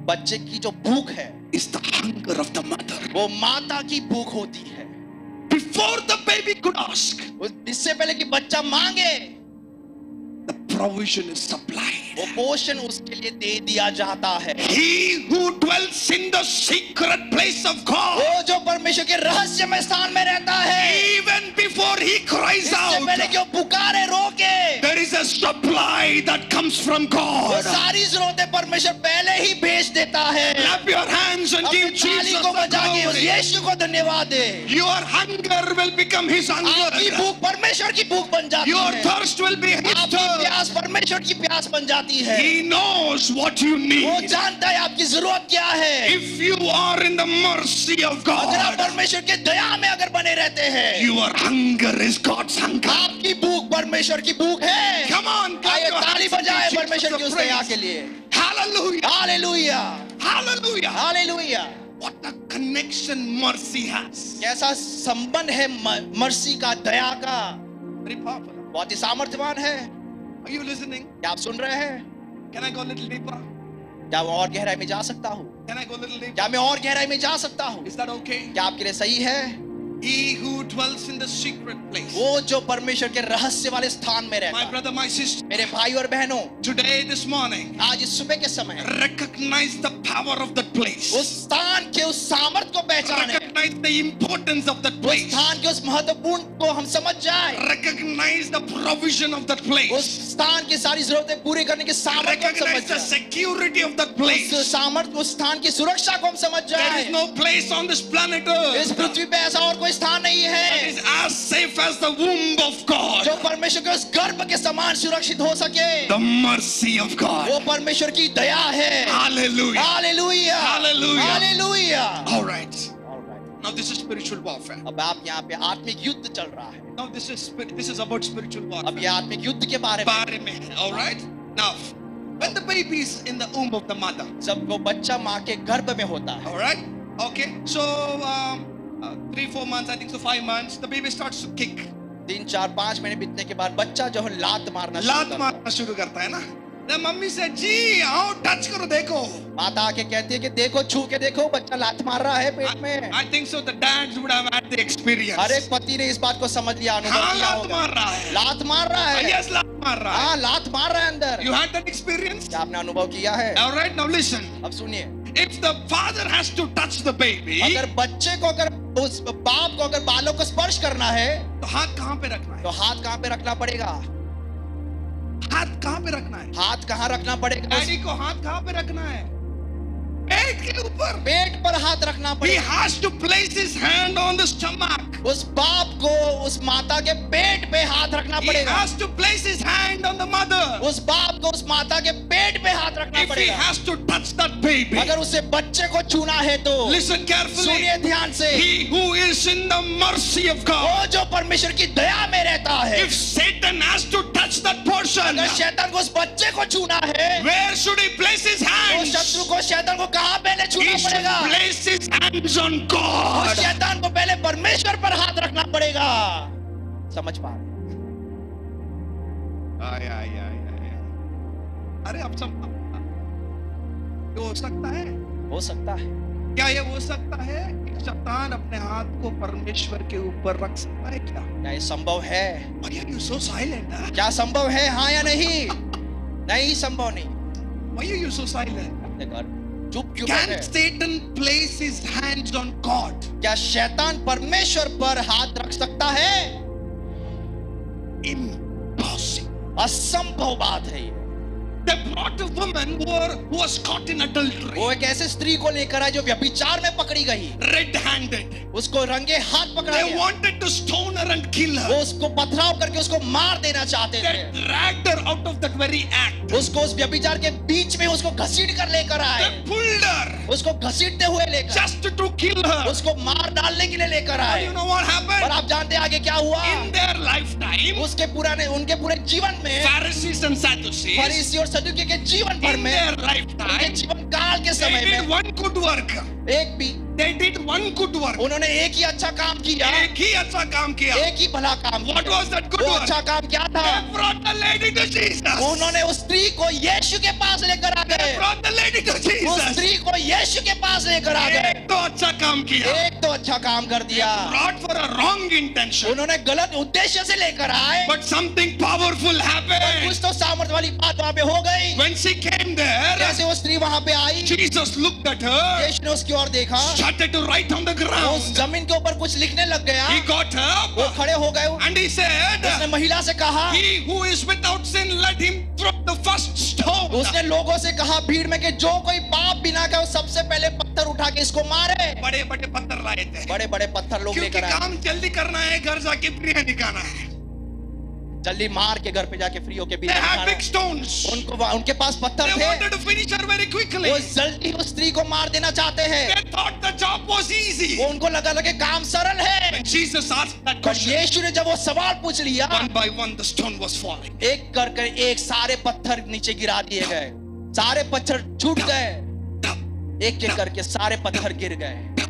बच्चे की जो भूख है is the hunger of the mother. वो माता की भूख होती है। Before the baby could ask, इससे पहले कि बच्चा मांगे, the provision is supplied. वो पोषण उसके लिए दे दिया जाता है। He who dwells in the secret place of God, वो जो परमेश्वर के रहस्य में स्थान में रहता है, even before he cries इससे out, पहले कि वो पुकारे रोके, there is a supply that comes from वो God. सारी जरूरतें परमेश्वर पहले ही भेज देता है। Clap your hands and अपनी give ताली Jesus को the बजा के उस glory. यीशु को धन्यवाद दे। Your hunger will become his आपकी hunger. भूख परमेश्वर की भूख बन जाती Your है। thirst will be his आपकी thirst. प्यास परमेश्वर की प्यास बन जाती है। He knows what you वो need. जानता है आपकी जरूरत क्या है। If you are in the mercy of अगर आप God, परमेश्वर के दया में अगर बने रहते हैं, your hunger is God's hunger. आपकी भूख परमेश्वर की भूख है। Come on, clap आइए your ताली hands and बजाए give परमेश्वर की Jesus उस the दया praise. के लिए। Hallelujah. Hallelujah, Hallelujah. Hallelujah. What a connection mercy has. कैसा संबंध है मर्सी का, दया का, Very powerful. बहुत ही सामर्थ्यवान है। Are you listening? क्या आप सुन रहे हैं? Can I go a little deeper? क्या मैं और गहराई में जा सकता हूँ? Can I go a little deeper? क्या मैं और गहराई में जा सकता हूँ? Is that okay? क्या आपके लिए सही है? He who dwells in the secret place. वो जो परमेश्वर के रहस्य वाले स्थान में रहता My है। brother, my sister, मेरे भाई और बहनों, today, this morning, आज इस सुबह के समय recognize the power of that place. उस स्थान के उस सामर्थ को पहचाने, Recognize the importance of that उस place. स्थान के उस महत्वपूर्ण को हम समझ जाए, Recognize the provision of that उस place. स्थान की सारी जरूरतें पूरी करने की सामर्थ को हम समझ Recognize the जाए, security of that उस place. सामर्थ, उस स्थान की सुरक्षा को हम समझ There जाए। is no place on this planet इस Earth पृथ्वी पे ऐसा और कोई स्थान नहीं है that is as safe as the womb of God. जो परमेश्वर के उस गर्भ के समान सुरक्षित हो सके। The mercy of God. वो परमेश्वर की दया है। Hallelujah. Hallelujah, Hallelujah. Hallelujah. All right. Now this is spiritual warfare. अब आप यहाँ पे आत्मिक युद्ध चल रहा है। Now this is about spiritual अब warfare. ये आत्मिक युद्ध के बारे में। बारे में है. All right. Now, when the baby is in the womb of the mother. जब वो बच्चा माँ के गर्भ में होता है, All right. Okay. So 3-4 months, I think so 5 months, the baby starts to kick. 3-4-5 महीने बीतने के बाद बच्चा जो है लात मारना शुरू लात करता है। मारना शुरू करता है ना. The mummy said, जी आओ टच करो देखो. माता आके कहती है कि देखो, छू के देखो, बच्चा लात मार रहा है पेट में। I think so the dads would have had the experience. हर एक पति ने इस बात को समझ लिया, अनुभव हाँ किया लात होगा। मार रहा है. लात मार रहा है। Yes, लात मार रहा है. हाँ, लात मार रहा है अंदर। You had that experience? क्या आपने अनुभव किया है? All right, now listen. अब सुनिए, If the father has to touch the baby, अगर बच्चे को, अगर उस बाप को अगर बालों को स्पर्श करना है, तो हाथ कहाँ पे रखना है? तो हाथ कहाँ पे रखना पड़ेगा? हाथ कहाँ पे रखना है? हाथ कहाँ रखना पड़ेगा? डैडी को हाथ कहाँ पे रखना है? पेट के ऊपर. पेट पर हाथ रखना He पड़ेगा। has to place his hand on the stomach. उस बाप को उस माता के पेट पे हाथ रखना He पड़ेगा। has to place his hand on the mother. उस बाप को उस माता के पेट पे हाथ रखना If he पड़ेगा। has to touch that baby, अगर उसे बच्चे को छूना है तो listen carefully. सुनिए ध्यान से, He who is in the mercy of God. वो जो परमेश्वर की दया में रहता है, If Satan has to touch that person, अगर शैतान को उस बच्चे को छूना है, where should he place his तो hands? शत्रु को, शैतान को कहाँ पहले छूना He should पड़ेगा? place his hands on उस God. शैतान को पहले परमेश्वर पर हाथ रखना पड़ेगा। समझ पा रहे? आय. अरे अब सब ये हो सकता है? हो सकता है। क्या ये हो सकता है कि शैतान अपने हाथ को परमेश्वर के ऊपर रख सकता है क्या? क्या ये संभव है? Why are you so silent? Huh? क्या संभव है? हाँ या नहीं? नहीं, संभव नहीं। Why are you so silent? अपने घर चुप क्यों Can बैठे? Satan place his hands on God? क्या शैतान परमेश्वर पर हाथ रख सकता है? Impossible. असंभव बात है ये। They brought a woman who was caught in adultery, वो एक ऐसे स्त्री को लेकर आए जो व्यभिचार में पकड़ी गई, red-handed. उसको रंगे हाथ पकड़ा They गया। wanted to stone her and kill वो her. उसको पथराव करके उसको मार देना चाहते They थे। dragged her out of that very act. उसको उस व्यभिचार के बीच में उसको घसीट कर लेकर आए, They pulled her उसको घसीटते हुए लेकर, just to kill her. उसको मार डालने के लिए लेकर आए। You know what और happened? आप जानते हैं आगे क्या हुआ? In their lifetime, उनके पूरे जीवन में, Pharisees and Sadducees, फरीसी और सदुकी के जीवन भर in में, their उनके lifetime, जीवन काल के they समय did में one good work. एक भी, They did one good work. उन्होंने एक ही अच्छा काम किया, एक ही अच्छा काम किया. एक ही भला काम What किया। was that good वो work? अच्छा काम क्या था? They brought the lady to Jesus. उन्होंने उस स्त्री को यीशु के पास लेकर आ They गए। brought the lady to उस Jesus. स्त्री को यीशु के पास लेकर आ गए। एक तो अच्छा काम किया. एक तो अच्छा काम कर दिया, Brought for a wrong intention. उन्होंने गलत उद्देश्य से लेकर आए, But something powerful happened. कुछ तो सामर्थ वाली बात वहां पे हो गई। When she came there, जैसे वो स्त्री वहां पे आई, Jesus looked at her, यीशु ने उसकी ओर देखा, started to write on the उस ground. जमीन के ऊपर कुछ लिखने लग गया। He got वो up खड़े हो गए, and he said, उसने महिला से कहा, he who is without sin, let him throw the first stone. उसने लोगों से कहा भीड़ में कि जो कोई पाप बिना का वो सबसे पहले पत्थर उठा के इसको मारे। बड़े बड़े पत्थर लाए थे, बड़े बड़े पत्थर लोग क्योंकि लेकर आए, काम जल्दी करना है, घर जाके बिरयानी खाना है. जल्दी मार के घर पे जाके फ्री होके They बिरयानी had खाना। big stones. उनके पास पत्थर They थे, wanted to finish her very quickly. वो जल्दी उस स्त्री को मार देना चाहते हैं। They thought the job was easy. वो उनको लगा लगे काम सरल है। When Jesus asked that पर question, यीशु ने जब वो सवाल पूछ लिया, one by one the stone was falling. एक कर एक सारे पत्थर नीचे गिरा दिए गए, सारे पत्थर छूट गए, Tap, एक एक करके सारे पत्थर गिर गए।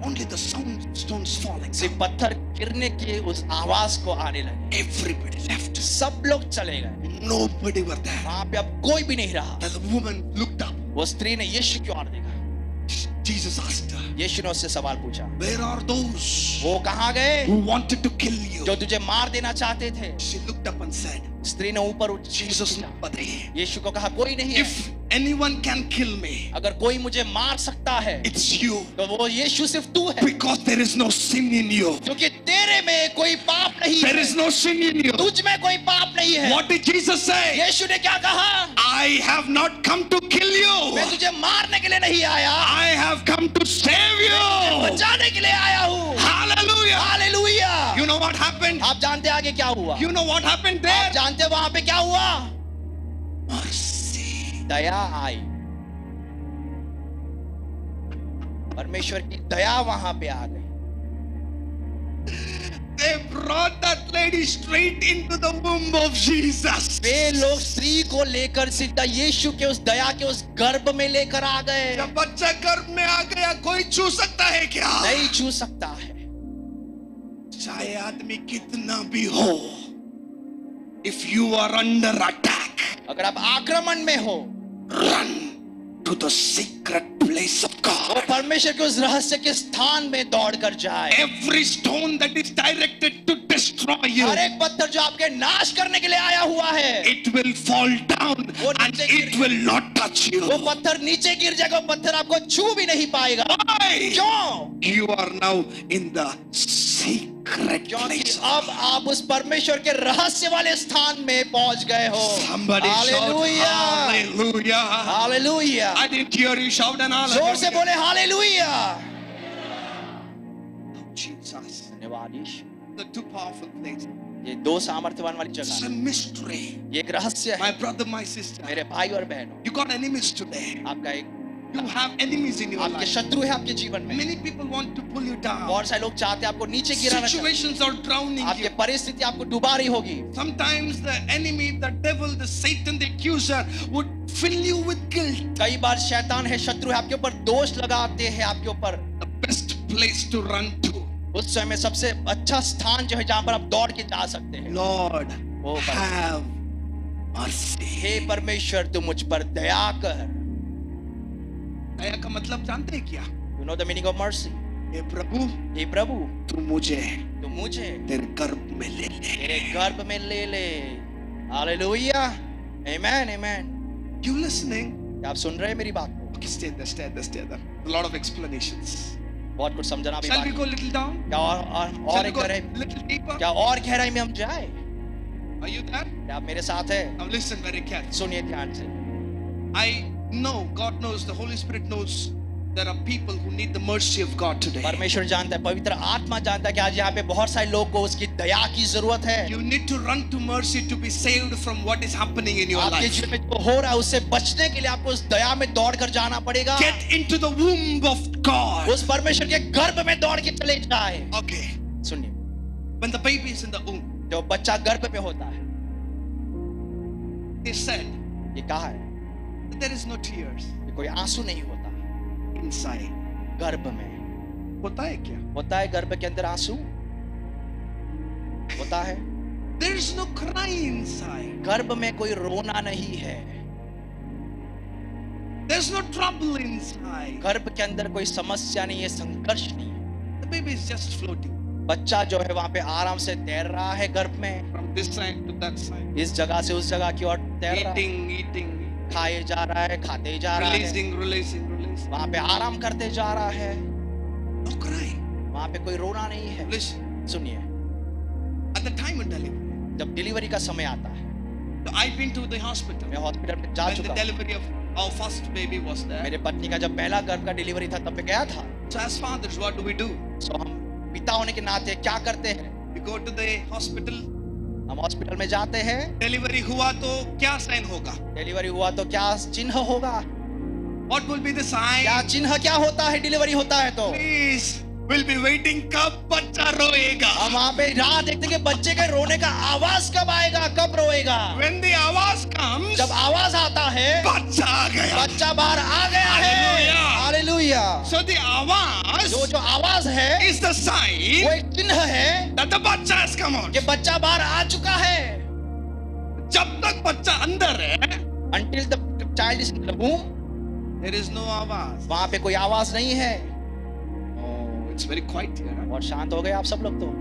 Only the stones falling. सिर्फ पत्थर गिरने की उस आवाज को आने लगे। Everybody left. सब लोग चले गए। Nobody were there. वहां पे अब कोई भी नहीं रहा। The woman looked up. वो स्त्री ने यीशु की ओर देखा। Jesus asked her, यीशु ने उससे सवाल पूछा, where are those वो कहाँ गए who wanted to kill you? जो तुझे मार देना चाहते थे? She looked up and said, स्त्री ने ऊपर Jesus, nobody. यीशु को कहा, कोई नहीं है। If anyone can kill me, अगर कोई मुझे मार सकता है it's you. तो वो यीशु सिर्फ तू है, Because there is no sin in you. क्योंकि तेरे में कोई पाप नहीं There है। is no sin in you. तुझ में कोई पाप नहीं है। What did Jesus say? यीशु ने क्या कहा? I have not come to kill you. मैं तुझे मारने के लिए नहीं आया, I have come to save you. बचाने के लिए आया हूँ। Hallelujah. Hallelujah. You know what happened? आप जानते हैं आगे क्या हुआ? You know what happened आप there? जानते हैं वहां पे क्या हुआ? Mercy. दया आई। परमेश्वर की दया वहां पे आ गई। They brought that lady straight into the womb of Jesus. वे लोग स्त्री को लेकर सीधा यीशु के उस दया के उस गर्भ में लेकर आ गए। जब बच्चा गर्भ में आ गया, कोई छू सकता है क्या? नहीं छू सकता है। चाहे आदमी कितना भी हो, if you are under attack, अगर आप आक्रमण में हो, run to the secret place of वो God. परमेश्वर के उस रहस्य के स्थान में दौड़ कर जाए। Every stone that is directed to destroy you, हर एक पत्थर जो आपके नाश करने के लिए आया हुआ है, it will fall down वो and नीचे it will not touch you. वो पत्थर नीचे गिर जाएगा, वो पत्थर आपको छू भी नहीं पाएगा। Why? क्यों? You are now in the secret क्योंकि place. अब आप उस परमेश्वर के रहस्य वाले स्थान में पहुंच गए हो। Somebody shout hallelujah, hallelujah. Hallelujah. I didn't hear you shout an जोर से hallelujah. बोले हालेलुया। Oh, Jesus. धन्यवाद यीशु। The two powerful things. ये दो सामर्थ्यवान वाली It's जगह a है। mystery. ये एक रहस्य है। My brother, my sister. मेरे भाई और बहनों, You got enemies today. आपका एक You have enemies in your आपके life. शत्रु है आपके जीवन में। Many people want to pull you down. बहुत सारे लोग चाहते हैं आपको नीचे गिराना चाहते Situations are drowning हैं। आपके you. परिस्थिति आपको डुबा रही होगी। Sometimes the enemy, the devil, the Satan, the accuser would fill you with guilt. कई बार शैतान है, शत्रु है, आपके ऊपर दोष लगाते हैं आपके ऊपर। The best place to run to. उस समय सबसे अच्छा स्थान जो है जहां पर आप दौड़ के जा सकते हैं। Lord, Oh, have mercy. हे परमेश्वर तू मुझ पर दया कर। दया का मतलब जानते हैं क्या? You know the meaning of mercy? हे प्रभु, हे प्रभु तू मुझे तू मुझे तेरे गर्भ में ले ले. तेरे गर्भ में ले ले। Hallelujah, amen, amen. You listening? क्या आप सुन रहे हैं मेरी बात को? Okay, stay there, stay there, stay there. A lot of explanations. बहुत कुछ समझना भी Shall we बाकी go है। little down? क्या Shall और we एक go गहराई, little deeper? क्या और गहराई में हम जाए? Are you there? क्या आप मेरे साथ हैं? Now listen very carefully. सुनिए ध्यान से। I know, God knows, the Holy Spirit knows there are people who need the mercy of God today. परमेश्वर जानता है, पवित्र आत्मा जानता है कि आज यहाँ पे बहुत सारे लोग को उसकी दया की जरूरत है। You need to run to mercy to be saved from what is happening in your आपके life. जीवन में जो हो रहा है उससे बचने के लिए आपको उस दया में दौड़ कर जाना पड़ेगा। Get into the womb of God. उस परमेश्वर के गर्भ में दौड़ के चले जाए। Okay. सुनिए, When the baby is in the womb, जो बच्चा गर्भ में होता है, they said ये कहा है that there is no tears कि कोई आंसू नहीं होता inside. गर्भ में। होता है क्या? होता है गर्भ के अंदर आंसू? होता है। There is no cry inside. गर्भ में कोई रोना नहीं है। There's no trouble inside. गर्भ के अंदर कोई समस्या नहीं है, संघर्ष नहीं है। The baby is just floating बच्चा जो है वहां पे आराम से तैर रहा है गर्भ में, from this side to that side. इस जगह से उस जगह की ओर तैर रहा है, Eating. खाए जा रहा है, खाते जा रहा है, Releasing. वहां पे आराम करते जा रहा है। No cry. वहां पे कोई रोना नहीं है। Listen. सुनिए, At the time of delivery, जब डिलीवरी का समय आता है, so I've been to the hospital. मैं हॉस्पिटल में जा When the चुका हूं। delivery of our first baby was there. मेरे पत्नी का जब पहला गर्भ का डिलीवरी था तब मैं गया था। So as fathers, what do we do? सो हम पिता होने के नाते क्या करते हैं? We go to the hospital. हम हॉस्पिटल में जाते हैं। Delivery हुआ तो क्या sign होगा? डिलीवरी हुआ तो क्या चिन्ह होगा? What will be the sign? क्या चिन्ह क्या होता है डिलीवरी होता है तो? Please, we'll be waiting कब बच्चा बच्चा रोएगा. हम वहां पे राह देखते कि बच्चे के रोने का आवाज कब आएगा, कब रोएगा. When the आवाज comes, जब आवाज आता है, बच्चा आ गया. बच्चा बाहर आ गया है. Hallelujah. हालेलुया. So the आवाज जो आवाज है is the sign वो एक चिन्ह है that the बच्चा has come out. कि बच्चा बाहर आ चुका है. जब तक बच्चा अंदर है, Until the child is in the womb, there is no आवाज. वहां पे कोई आवाज नहीं है. Oh, it's very quiet here. Huh? बहुत शांत हो गए आप सब लोग तो.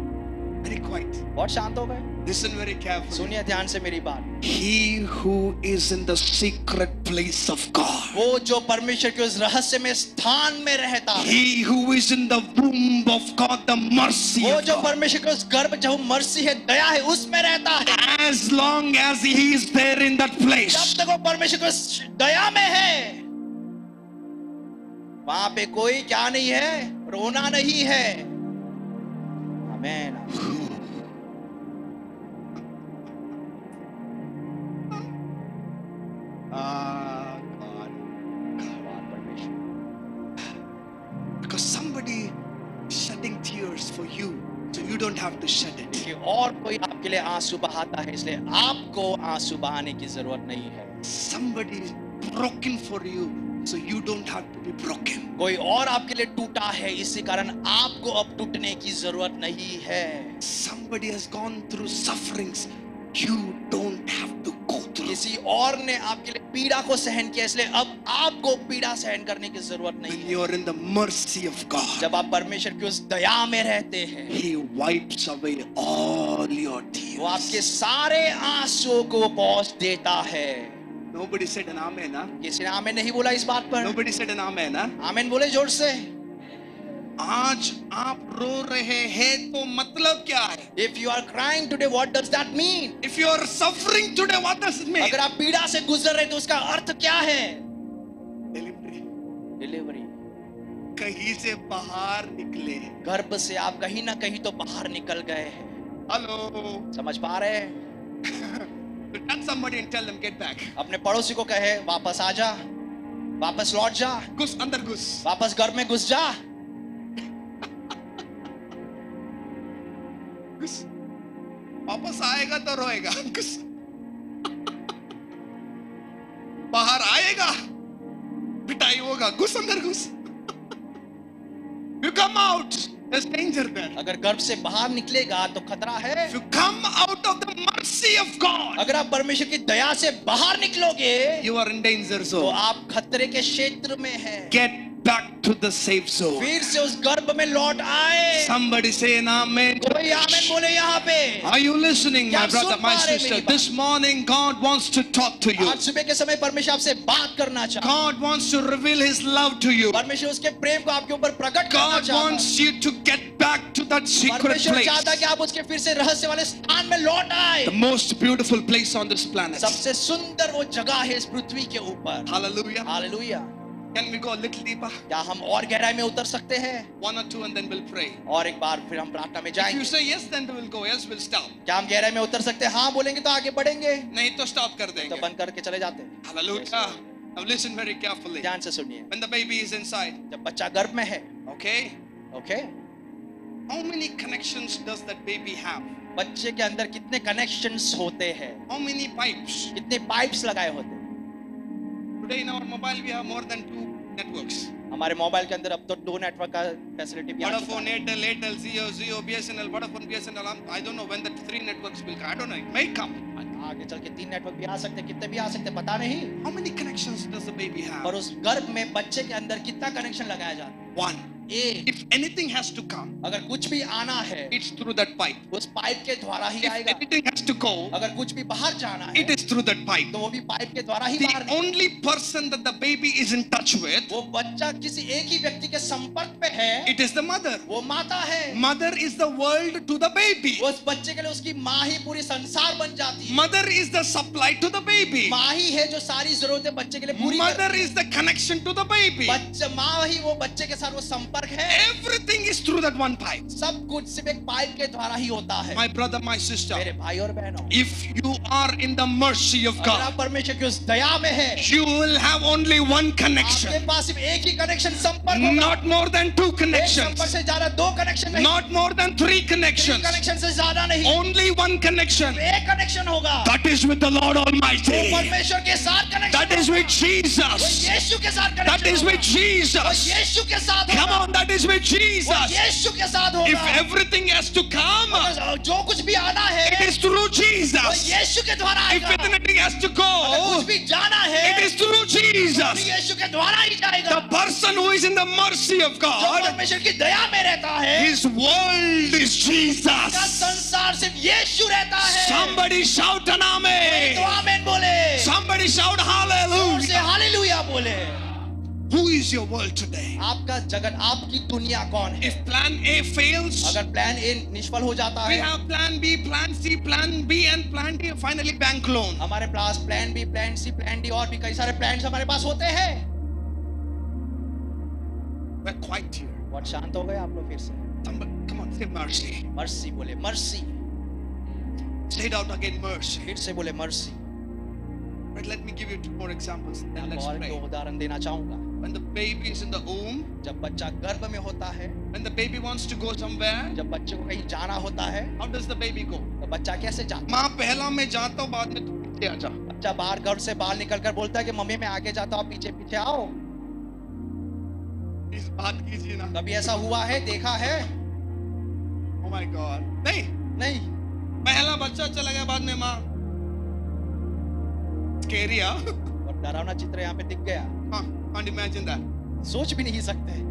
Very quiet. बहुत शांत हो गए. Listen very carefully. सुनिए ध्यान से मेरी बात. He who is in the secret place of God. वो जो परमेश्वर के उस रहस्य में स्थान में रहता है. He who is in the womb of God, the mercy वो of जो God. परमेश्वर के उस गर्भ जो मर्सी है, दया है, उसमें रहता है. As long as he is there in that place, जब तक वो परमेश्वर के उस दया में है, वहां पे कोई क्या नहीं है, रोना नहीं है. आमीन. God. Because somebody is shedding tears for you, so you don't have to shed it. कि और कोई आपके लिए आंसू बहाता है, इसलिए आपको आंसू बहाने की जरूरत नहीं है. Somebody is broken for you, so you don't have to be broken. कोई और आपके लिए टूटा है, इसी कारण आपको अब टूटने की जरूरत नहीं है. Somebody has gone through sufferings, you don't have to go through. किसी और ने आपके लिए पीड़ा को सहन किया, इसलिए अब आपको पीड़ा सहन करने की जरूरत नहीं When है. you are in the mercy of God, जब आप परमेश्वर की उस दया में रहते हैं, He wipes away all your वो tears. आपके सारे आंसुओं को पहुंच देता है. Nobody said an amen, huh? किसी ने आमीन नहीं बोला इस बात पर. Nobody said an amen, huh? आमीन बोले जोर से. आज आप रो रहे हैं तो मतलब क्या है? If you are crying today, what does that mean? If you are suffering today, what does it mean? अगर आप पीड़ा से गुजर रहे तो उसका अर्थ क्या है? Delivery. डिलीवरी. कहीं से बाहर निकले. गर्भ से आप कहीं ना कहीं तो बाहर निकल गए हैं. Hello. समझ पा रहे हैं? To touch somebody and tell them get back. अपने पड़ोसी को कहे वापस आ जा, वापस लौट जा, घुस अंदर घुस. वापस घर में घुस जा. घुस. वापस आएगा तो रोएगा. घुस. बाहर आएगा, पिटाई होगा. घुस अंदर घुस. You come out, there's danger there. अगर गर्भ से बाहर निकलेगा तो खतरा है. If you come out of the mercy of God, अगर आप परमेश्वर की दया से बाहर निकलोगे you are in danger तो zone. आप खतरे के क्षेत्र में हैं. Get back to the safe zone. फिर से उस गर्भ में लौट आए. Somebody say an amen. कोई आमीन बोले यहाँ पे. Are you listening, क्या my आप brother, सुन my पा रहे हैं sister? मेरी बात? This morning, God wants to talk to you. आज सुबह के समय परमेश्वर आपसे बात करना चाहता है. God wants to reveal His love to you. परमेश्वर उसके प्रेम को आपके ऊपर प्रकट करना God चाहता है. wants you to get back to that secret परमेश्वर चाहता है place. कि आप उसके फिर से रहस्य वाले स्थान में लौट आए. The most beautiful place on this planet. सबसे सुंदर वो जगह है इस पृथ्वी के ऊपर. Hallelujah. Hallelujah. Can we go a little deeper? क्या हम और गहराई में उतर सकते हैं? One or two and then we'll pray. और एक बार फिर हम प्रार्थना में If you जाएंगे. say yes, then we will go. Yes, we'll stop. क्या हम गहराई में उतर सकते हैं? हाँ बोलेंगे तो आगे बढ़ेंगे, नहीं तो stop कर तो देंगे. बंद करके चले जाते हैं. Hallelujah. Now listen very carefully. ध्यान से सुनिए. When the baby is inside, जब बच्चा गर्भ में है, okay? Okay, How many connections does that baby have? बच्चे के अंदर कितने कनेक्शंस होते हैं, How many pipes? कितने पाइप्स लगाए होते हैं. Today in our mobile we have more than 2 networks. हमारे मोबाइल के अंदर अब तो 2 नेटवर्क का फैसिलिटी भी आ चुका Vodafone, है. Airtel, Jio, BSNL, Vodafone, BSNL. I don't know when the 3 networks will come. I don't know. It may come. आगे चल के 3 नेटवर्क भी आ सकते हैं, कितने भी आ सकते हैं पता नहीं. How many connections does the baby have? पर उस गर्भ में बच्चे के अंदर कितना कनेक्शन लगाया जाता है? 1. एक. If anything has to come, अगर कुछ भी आना है it's through that pipe. उस पाइप के द्वारा ही If आएगा. anything has to go, अगर कुछ भी बाहर जाना है it is through that pipe. तो वो भी पाइप के द्वारा ही The बाहर निकलेगा. only person that the baby is in touch with, वो बच्चा किसी एक ही व्यक्ति के संपर्क पे है, it is the mother. वो माता है. Mother is the world to the baby. उस बच्चे के लिए उसकी माँ ही पूरी संसार बन जाती है. Mother is the supply to the baby. माँ ही है जो सारी जरूरतें बच्चे के लिए पूरी करती Mother is the connection to the baby. है. बच्चा माँ ही वो बच्चे के साथ वो संपर्क है. Everything is through that one pipe. सब कुछ सिर्फ एक पाइप के द्वारा ही होता है. My brother, my sister, मेरे भाई और बहनों, if you are in the mercy of अगर आप God, परमेश्वर की उस दया में है, you will have only one आपके connection, पास सिर्फ एक ही कनेक्शन संपर्क होगा, not more than 2. 2 एक connections. संपर्क से ज्यादा 2 कनेक्शन नहीं, Not more than 3 connections. Connection से ज्यादा नहीं, Only 1 connection. एक कनेक्शन होगा, That is with the Lord वो Almighty. परमेश्वर के साथ कनेक्शन, That is with वो Jesus. यीशु के साथ That कनेक्शन is with होगा, वो Jesus. यीशु के साथ Come होगा, on, that is with वो Jesus. यीशु के साथ If होगा, everything has to come, अगर जो कुछ भी आना it है is through वो Jesus. यीशु के द्वारा If आएगा, anything has to अगर go, कुछ भी जाना है it is through वो Jesus. यीशु के द्वारा ही जाएगा, The person who is in the mercy of जो God, परमेश्वर की दया में रहता है, his world is का Jesus. संसार सिर्फ यीशु रहता है। Somebody shout an तो amen. आमेन बोले, Somebody shout जोर से hallelujah. हालेलुया बोले। Who is your world today? आपका जगत, आपकी दुनिया कौन है? If plan A fails, अगर प्लान ए निष्फल हो जाता we है, have plan B, plan C, plan B, and plan D, finally bank loan. हमारे पास plan B, plan C, plan D और भी कई सारे प्लान हमारे पास होते हैं। We're quiet here. बहुत शांत हो गए आप लोग फिर से। Somebody, come on, say mercy. Mercy बोले, mercy, Say it out again, mercy. फिर से बोले mercy. But let me give you 2 more examples. Then let's और pray. 2 उदाहरण देना चाहूंगा। When the baby is in the womb, जब बच्चा गर्भ में होता है, when the baby wants to go somewhere, जब बच्चे को कहीं जाना होता है, how does the baby go? तो बच्चा कैसे जाता है? माँ पहला मैं जाता हूँ, बाद में तू पीछे आ जा. बच्चा बाहर घर से बाहर निकल कर बोलता है कि मम्मी मैं आगे जाता हूँ, आप पीछे पीछे आओ। इस बात कीजिए ना. कभी ऐसा हुआ है, देखा है? Oh my God. नहीं, नहीं। पहला बच्चा चला गया, बाद में माँ. Scary, huh? और डरावना चित्र यहाँ पे दिख गया, Huh, can't imagine that. सोच भी नहीं सकते।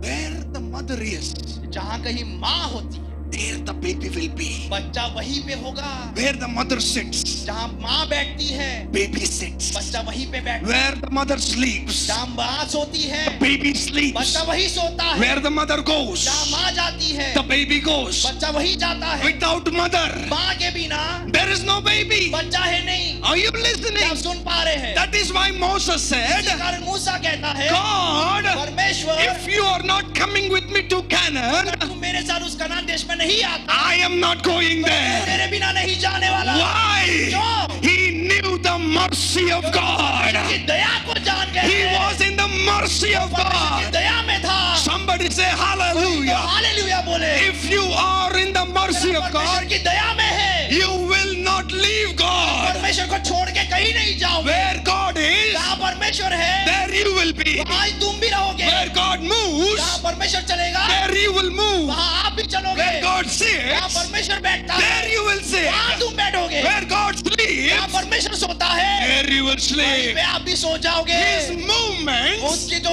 Where the mother is, जहाँ कहीं माँ होती है, there the baby will be. बच्चा वहीं पे होगा। Where the mother sits, जहाँ माँ बैठती है, baby sits. बच्चा वहीं पे बैठता है। Where the mother sleeps, जहाँ माँ सोती है, baby sleeps. बच्चा वहीं सोता है। Where the mother goes, जहाँ माँ जाती है, the baby goes. बच्चा वहीं जाता है। Without mother, माँ के बिना there is no baby. बच्चा है नहीं। Are you क्या listening? आप सुन पा रहे हैं? That is why Moses said, इसी कारण मूसा कहता है, God, परमेश्वर, if you are not coming with me to Canaan, अगर तू मेरे साथ उस कनान देश में नहीं आता, I am not going तू there. मेरे बिना नहीं जाने वाला। Why? क्यों? He knew the mercy of God. की दया को जान गए। He was in the mercy of परमेश्वर की God. दया में था। Somebody say hallelujah. हालेलुया बोले। If you are in the mercy of परमेश्वर God, की दया में है, you will not leave God. परमेश्वर को छोड़ के कहीं नहीं जाओगे। Where God is, जहाँ परमेश्वर है, there you will be. वहाँ ही तुम भी रहोगे। Where God moves, जहाँ परमेश्वर चलेगा, there you will move. वहाँ आप भी चलोगे। Where God जहाँ sits, परमेश्वर बैठता है, there you will वहाँ sit. तुम बैठोगे। Where God जहाँ sleeps, परमेश्वर सोता है, there you will वहीं sleep. पे आप भी सो जाओगे। His movements उसकी जो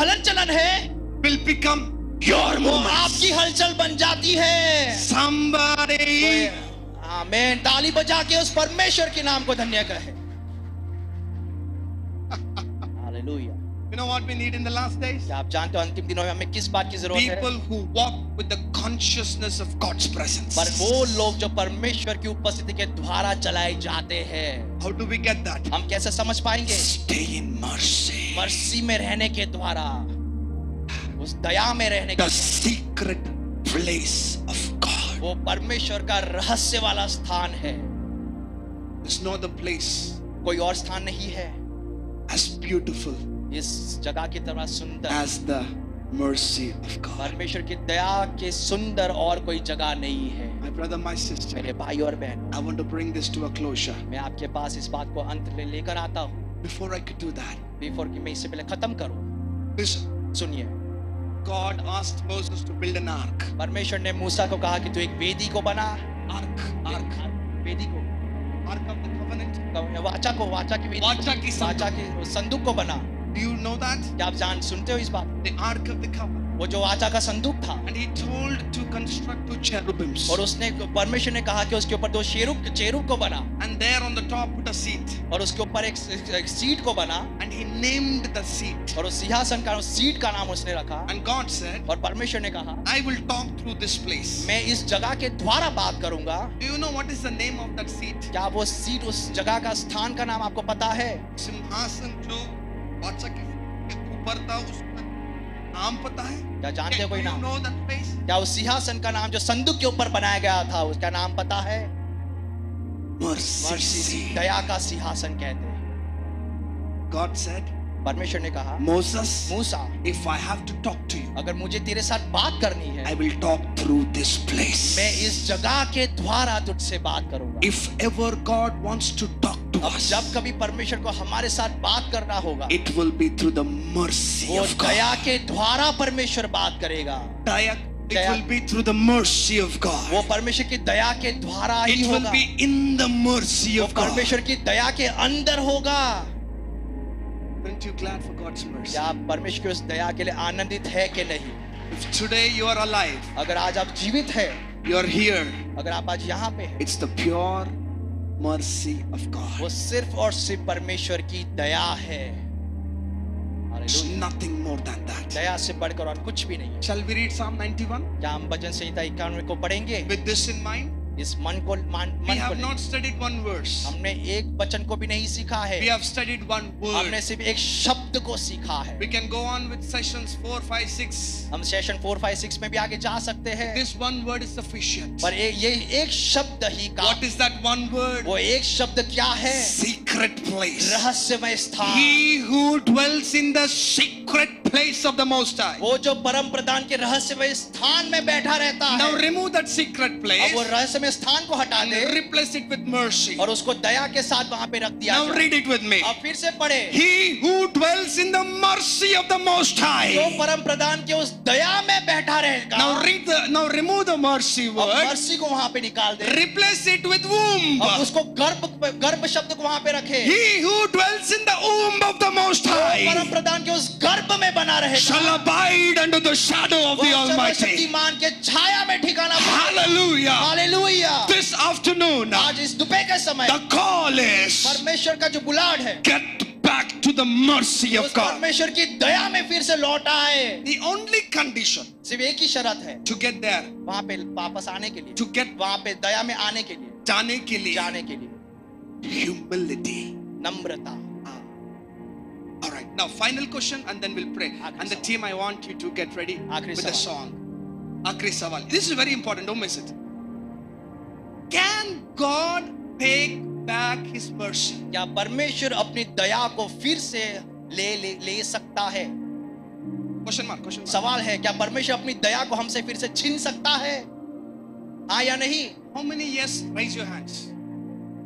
हलन चलन है, will become your वो movements. आपकी हलचल बन जाती है। Somebody, आमीन। ताली बजा के उस परमेश्वर के नाम को धन्य कहे। Hallelujah. you know what we need in the last days? क्या आप जानते हो अंतिम दिनों में हमें किस बात की जरूरत है? People who walk with the consciousness of God's presence. पर वो लोग जो परमेश्वर की उपस्थिति के द्वारा चलाए जाते हैं। How do we get that? हम कैसे समझ पाएंगे? Stay in mercy. मर्सी में रहने के द्वारा, उस दया में रहने The के, secret place of God. वो परमेश्वर का रहस्य वाला स्थान है। There's no other place कोई और स्थान नहीं है as beautiful इस जगह की तरह सुंदर। as the mercy of God. परमेश्वर की दया के सुंदर और कोई जगह नहीं है। My brother, my sister, मेरे भाई और बहन, I want to bring this to a closure. मैं आपके पास इस बात को अंत में लेकर आता हूँ। Before I could do that, before कि मैं इससे पहले खत्म करूँ, listen. सुनिए। God asked Moses to build an ark. परमेश्वर ने मूसा को कहा कि तू एक वेदी को बना। Ark. वेदी को, Ark of the covenant. वाचा को, वाचा की वेदी, वाचा की संदूक। वाचा की संदूक को बना। Do you know that? क्या आप सुनते हो इस बात? The ark of the covenant. वो जो वाचा का संदूक था, And he told to construct 2 cherubims. और उसने, परमेश्वर ने कहा कि उसके ऊपर 2 चेरूब को बना, And there on the top put a seat. और उसके ऊपर एक सीट को बना, And he named the seat. और उस सिंहासन का, उस सीट का नाम उसने रखा। And God said, और परमेश्वर ने कहा, I will talk through this place. मैं इस जगह के द्वारा बात करूंगा। Do you know what is the name of that seat? क्या वो सीट, उस जगह का स्थान का नाम आपको पता है? सिंहासन जो वाचा के ऊपर था, उसका नाम पता है? क्या जानते हो कोई Do you नाम? know that place? क्या उस सिंहासन का नाम जो संदूक के ऊपर बनाया गया था, उसका नाम पता है? Mercy seat. दया का सिंहासन कहते हैं। God said, परमेश्वर ने कहा, Moses, Musa, if I have to talk to you, अगर मुझे तेरे साथ बात करनी है, I will talk through this place. मैं इस जगह के द्वारा तुझसे बात करूंगा। If ever God wants to talk to अब us, जब कभी परमेश्वर को हमारे साथ बात करना होगा, it will be through the mercy वो of दया God. के द्वारा परमेश्वर बात करेगा। It will be through the mercy of वो God. परमेश्वर की दया के द्वारा ही It will होगा। be in the mercy वो of God. परमेश्वर की दया के अंदर होगा। Aren't you glad for God's mercy? क्या आप परमेश्वर की उस दया के लिए आनंदित है कि नहीं? If today you are alive, अगर आज आप जीवित हैं, you are here, अगर आप आज यहाँ पे हैं, it's the pure mercy of God. वो सिर्फ और सिर्फ परमेश्वर की दया है। It's hallelujah. nothing more than that. दया से बढ़कर और कुछ भी नहीं है। Shall we read Psalm 91? क्या हम भजन संहिता 91 को पढ़ेंगे? With this in mind, इस मन को we have ले- not studied one verse. हमने एक वचन को भी नहीं सीखा है, We have studied one हमने word. सिर्फ एक शब्द को सीखा है। We can go on with sessions 4, 5, 6. हम सेशन 4, 5, 6 में भी आगे जा सकते हैं, This one word is sufficient. पर ये एक शब्द ही का, What is that one word? वो एक शब्द क्या है? Secret place. रहस्यमय स्थान। He who dwells in the secret place of the Most High. वो जो परम प्रधान के रहस्यमय स्थान में बैठा रहता है। Now remove that secret अब place वो रहस्यमय स्थान को हटा and they replace it with mercy. और उसको दया के साथ वहां पे रख दिया Now जाए। read it with me. अब फिर से पढ़े, He who dwells in the mercy of the Most जो High. परम प्रधान के उस दया में बैठा रहेगा। Now remove the mercy अब word. मर्सी को वहां पे निकाल दे, Replace it with womb. अब उसको गर्भ शब्द को वहां पे रखे। He who dwells in the womb of the Most जो परम High प्रधान के उस गर्भ में बना shall रहेगा। abide under the shadow of the Almighty. सर्वशक्तिमान के छाया में ठिकाना पाएगा। Hallelujah. हालेलुया। This afternoon, आज इस दोपहर के समय the call is परमेश्वर का जो बुलाहट है, get back to the mercy उस of God. परमेश्वर की दया में फिर से लौट आए। The only condition सिर्फ एक ही शर्त है to get there, वहां पे वापस आने के लिए, to get वहां पे दया में आने के लिए, जाने के लिए, जाने के लिए humility. Namrata. All right. Now, final question, and then we'll pray. आखिरी And the सवाल। team, I want you to get ready आखिरी with the सवाल। song. आखिरी सवाल. This is very important. Don't miss it. Can God take back His mercy? क्या परमेश्वर अपनी दया को फिर से ले सकता है? Question mark. Question mark. सवाल है, क्या परमेश्वर अपनी दया को हमसे फिर से छीन सकता है? हाँ या नहीं? How many yes? Raise your hands.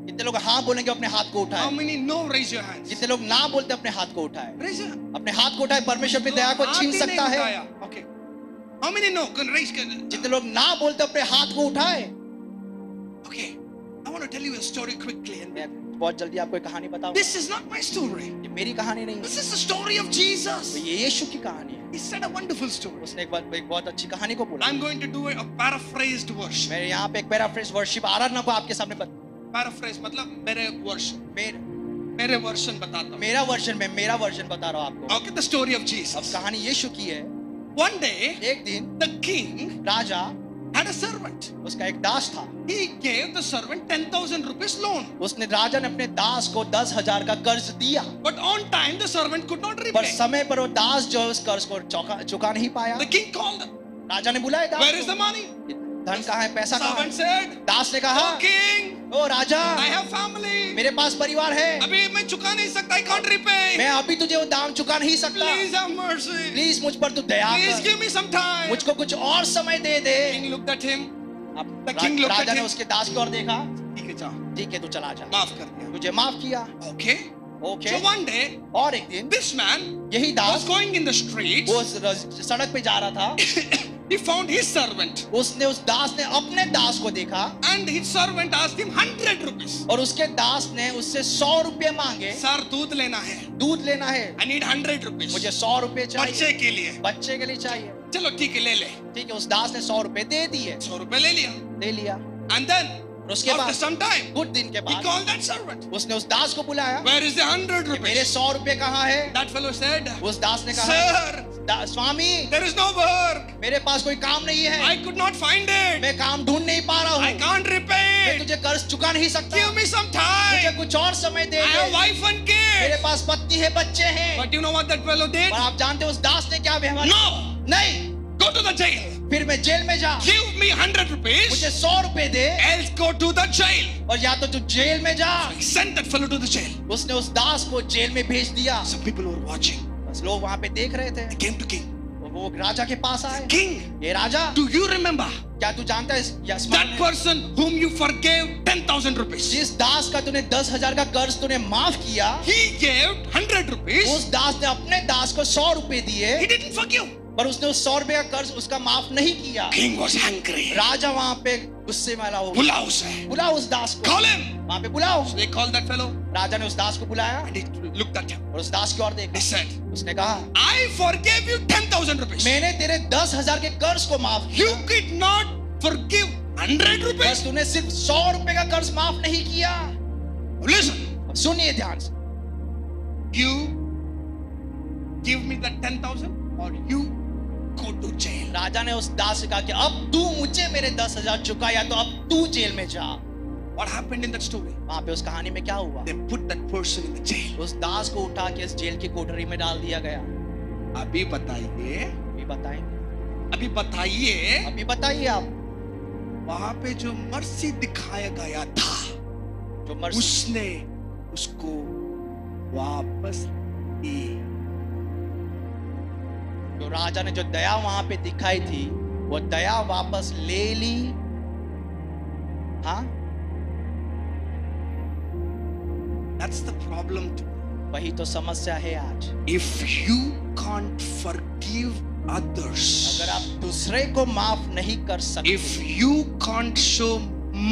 कितने लोग हाँ बोलेंगे अपने हाथ को How उठाए? many no? Raise your hands. कितने लोग ना बोलते अपने हाथ को उठाए? Raise your. अपने हाथ को उठाए, परमेश्वर अपनी दया को हाथ छीन ही सकता नहीं है? उठाया. Okay. How many no? Can raise. जितने लोग ना बोलते अपने हाथ को उठाए। Okay. I want to tell you a story quickly. And मैं बहुत जल्दी आपको एक कहानी बताऊं। this is not my story. ये मेरी कहानी नहीं है, This is the story of Jesus. ये यीशु की कहानी है। He said a wonderful story. उसने एक बहुत अच्छी कहानी को बोला। I'm going to do a paraphrased version. मैं यहाँ पे एक पैराफ्रेज वर्शिप आराधना को आपके सामने Paraphrase मतलब मेरे version. मेरा मेरे version बताता हूँ. मेरा वर्जन बता रहा हूँ आपको। Okay, the story of अब Jesus. कहानी यीशु की है। One day, एक दिन the king Raja, had a servant. उसका एक दास था। He gave the servant 10,000 rupees loan. उसने राजा ने अपने दास को 10,000 का कर्ज दिया, But on time, the servant could not पर repay. समय पर वो दास जो है उस कर्ज को चुका नहीं पाया। The king called. राजा ने बुलाया दास Where is को। the money? धन कहाँ है, पैसा कहाँ Servant है? said, दास ने कहा, "Oh king, O Raja, I have family. मेरे पास परिवार है, अभी मैं चुका नहीं सकता. I can't repay. मैं अभी तुझे वो दाम चुका नहीं सकता। Please have mercy. प्लीज मुझ पर तू दया Please कर, give me some time." मुझको कुछ और समय दे दे। King looked at him. अब The king looked Raja at ने him. उसके दास की ओर देखा, ठीक है जा, ठीक है तू चला जा, माफ कर दिया. तुझे माफ किया। Okay. Okay. So one day, और एक दिन this man यही was Das going in the streets. वो सड़क पे जा रहा था, He found his servant, उसने उस दास ने अपने दास को देखा and his servant asked him 100 rupees. और उसके दास ने उससे 100 रुपये मांगे। Sir, दूध लेना है. दूध लेना है, I need 100 rupees. मुझे 100 रुपये चाहिए, बच्चे के लिए. बच्चे के लिए चाहिए। चलो ठीक है, ले ले. ठीक है, उस दास ने 100 रुपये दे दिए, 100 रुपए ले लिया. दे लिया। And then, और उसके after बाद some time, कुछ दिन के he बाद called that servant. उसने उस दास को बुलाया, Where is the 100 मेरे rupees? 100 रुपये कहाँ है? That fellow said, उस दास ने कहा, Sir, Swami there is no work. मेरे पास कोई काम नहीं है, I could not find it. मैं काम ढूंढ नहीं पा रहा I हूँ, can't मैं repay. तुझे कर्ज चुका नहीं सकता, Give me some मुझे time. कुछ और समय दे I have they. wife and मेरे kids. पास पत्नी है, बच्चे हैं। But you know what that fellow did? और आप जानते हैं उस दास ने क्या व्यवहार? No. नहीं, Go to the jail. फिर मैं जेल में जा, give me 100 rupees, मुझे 100 रुपए दे, else go to the jail. और या तो तू जेल में जा। He sent that fellow to the jail. उसने उस दास को जेल में भेज दिया। Some people were watching. बस लोग वहां पे देख रहे थे। They came to king. वो राजा के पास आए। King, ये राजा, do you remember क्या तू जानता है that person whom you forgave 10,000 rupees? जिस दास का तूने 10,000 का कर्ज तूने माफ किया, He gave 100 rupees. उस दास ने अपने दास को 100 रुपए दिए, He didn't forgive. पर उसने उस 100 रुपए का कर्ज उसका माफ नहीं किया। King was angry. राजा वहां पे गुस्से वाला हो गया। बुलाओ उसे. बुलाओ उस दास को, Call him. वहां पे बुलाओ। So they called that fellow राजा ने उस दास को बुलाया and he looked at him. और उस दास की ओर He देखा। said, उसने कहा, I forgave you 10,000 rupees. मैंने तेरे 10,000 के कर्ज को माफ You किया, could not forgive 100 बस rupees. तूने सिर्फ 100 रुपए का कर्ज माफ नहीं किया। Listen, अब सुनिए ध्यान से, you give me that 10,000 or you go to jail. राजा ने उस दास से कहा कि अब तू मुझे मेरे 10,000 चुका या तो अब तू जेल में जा। What happened in that story? वहां पे उस कहानी में क्या हुआ? They put that person in the jail. उस दास को उठा के इस जेल की कोठरी में डाल दिया गया। अभी बताइए, अभी बताएंगे, अभी बताइए, अभी बताइए आप। वहां पे जो मर्सी दिखाया गया था, जो मर्सी, उसने उसको वापस दी। जो राजा ने जो दया वहां पे दिखाई थी, वो दया वापस ले ली। हाँ, That's the problem. वही तो समस्या है आज। If you can't forgive others, अगर आप दूसरे को माफ नहीं कर सकते, if you can't show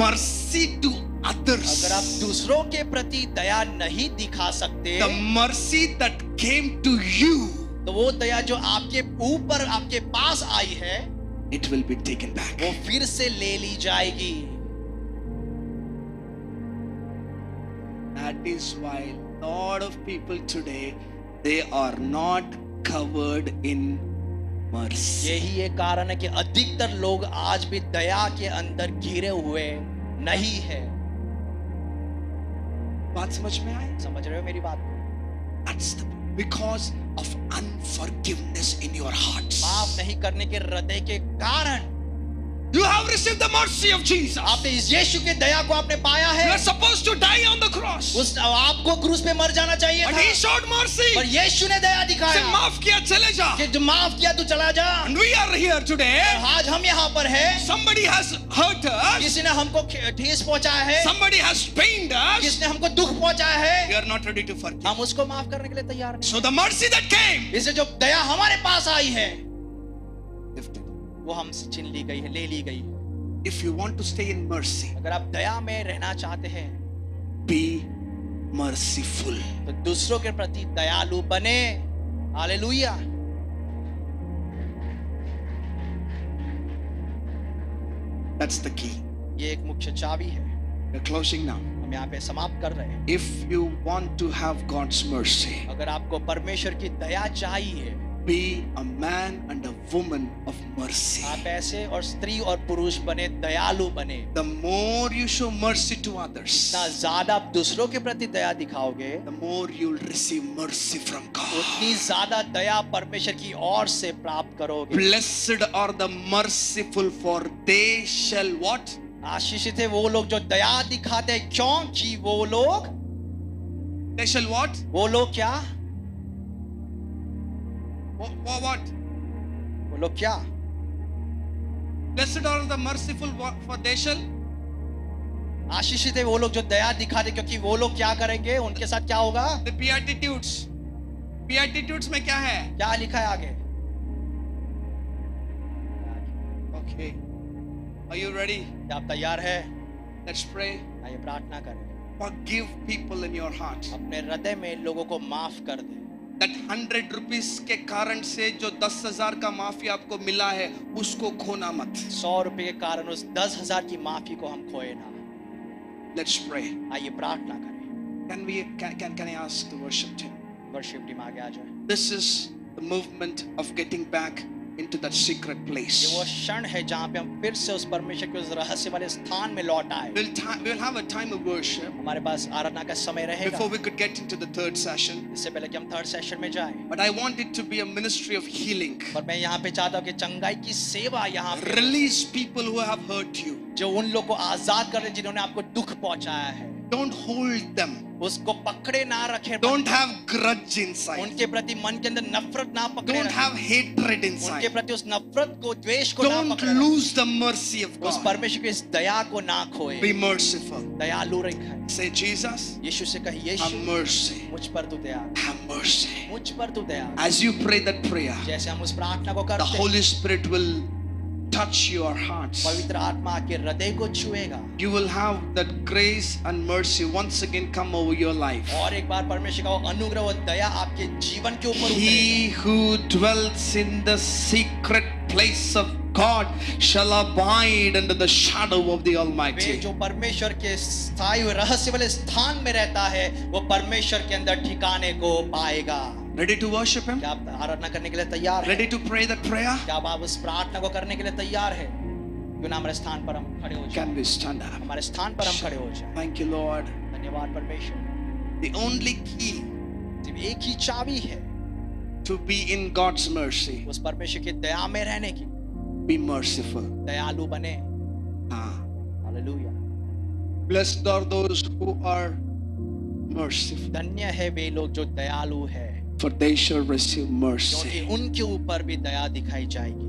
mercy to others, अगर आप दूसरों के प्रति दया नहीं दिखा सकते, the mercy that came to you, तो वो दया जो आपके ऊपर आपके पास आई है, it will be taken back. वो फिर से ले ली जाएगी। That is why lot of people today, they are not covered in mercy. यही एक कारण है कि अधिकतर लोग आज भी दया के अंदर घिरे हुए नहीं है। बात समझ में आए? समझ रहे हो मेरी बात? That's because of unforgiveness in your hearts. माफ नहीं करने के हृदय के कारण। You have received the mercy of Jesus. आपने इस यीशु के दया को आपने पाया You है। are supposed to die on the cross. आपको क्रूस पे मर जाना चाहिए But था, He showed mercy. पर यीशु ने दया से दिखाया माफ किया, चले जा. कि जो माफ किया तू चला जा। And we are here today. आज हम यहाँ पर हैं। Somebody has hurt us. किसी ने हमको ठेस पहुंचाया है, Somebody has pained us. किसने हमको दुख पहुंचाया We है, are not ready to forgive. हम उसको माफ करने के लिए तैयार नहीं। So the mercy that came, इससे जो दया हमारे पास आई है, lifted. वो हमसे छीन ली गई है, ले ली गई है। If you want to stay in mercy, अगर आप दया में रहना चाहते हैं, be merciful. तो दूसरों के प्रति दयालु बने। हालेलुया। That's the key. ये एक मुख्य चाबी है। We're closing now. हम यहाँ पे समाप्त कर रहे हैं। If you want to have God's mercy, अगर आपको परमेश्वर की दया चाहिए, be a man and a woman of mercy. आप ऐसे और स्त्री और पुरुष बने, दयालु बने। The more you show mercy to others, जितना ज्यादा आप दूसरों के प्रति दया दिखाओगे, the more you'll receive mercy from God. उतनी ज्यादा दया परमेश्वर की ओर से प्राप्त करोगे। Blessed are the merciful, for they shall what? आशीषित है वो लोग जो दया दिखाते हैं, क्योंकि वो लोग, They shall what? वो लोग क्या, What? वो लोग क्या, Blessed are the merciful, for they shall. आशीषित है वो लोग जो दया दिखाते, क्योंकि वो लोग क्या करेंगे, उनके साथ क्या होगा। The Beatitudes. Beatitudes में क्या है? क्या लिखा है आगे? Okay. Are you ready? क्या आप तैयार है? Let's pray. आइए प्रार्थना करें। Forgive people in your heart. अपने हृदय में लोगों को माफ कर दे। That 100 rupees के कारण से जो 10,000 का माफी आपको मिला है, उसको खोना मत. 100 रुपए के कारण उस 10,000 की माफी को हम खोए ना। Let's pray. आइए प्रार्थना करें। Can I ask the worship team? Worship team आगे आ जाए। This is the movement of getting back into that secret ये place. वो क्षण है जहाँ पे हम फिर से उस परमेश्वर के उस रहस्य वाले स्थान में लौट आए। We'll have a time of worship हमारे पास आराधना का समय रहेगा before we could get into the third session. इससे पहले कि हम थर्ड सेशन में जाएं। But I want it to be a ministry of healing. पर मैं यहाँ पे चाहता हूँ कि चंगाई की सेवा यहाँ पे Release people who have hurt you. जो उन लोग को आजाद कर दे जिन्होंने आपको दुख पहुंचाया है। Don't hold them. उसको पकड़े ना रखे। Don't have grudge inside. उनके प्रति मन के अंदर नफरत ना पकड़े Don't रखें। have hatred उनके inside. प्रति उस नफरत को द्वेष को ना Don't पकड़े रखें। lose the mercy of उस God. परमेश्वर की इस दया को ना खोए। Be merciful. दयालु रखें। Say, Jesus, यीशु से कहिए have यीशु mercy. मुझ पर तू दया कर। Have mercy. मुझ पर तू दया कर। As you pray that prayer, जैसे हम उस प्रार्थना को the करते हैं Holy Spirit will touch your hearts. पवित्र आत्मा के हृदय को छुएगा You will have that grace and mercy once again come over your life. और एक बार परमेश्वर का वो अनुग्रह और दया आपके जीवन के ऊपर उतरेगा। He who dwells in the secret place of God shall abide under the shadow of the way Almighty. जो परमेश्वर के स्थायी हुए रहस्य वाले स्थान में रहता है वो परमेश्वर के अंदर ठिकाने को पाएगा। Ready to worship Him? क्या आप आराधना करने के लिए तैयार हैं? Ready to pray that prayer? क्या आप उस प्रार्थना को करने के लिए तैयार हैं? क्यों ना हमारे स्थान पर हम खड़े हो जाएं? Can we stand up? हमारे स्थान पर हम खड़े हो जाएं। Thank you, Lord. धन्यवाद परमेश्वर। The only key सिर्फ एक ही चाबी है to be in God's mercy, उस परमेश्वर की दया में रहने की। be merciful. दयालु बने। Ah. Hallelujah. Blessed are those who are merciful, धन्य है वे लोग जो दयालु है for they shall receive क्योंकि mercy. उनके ऊपर भी दया दिखाई जाएगी।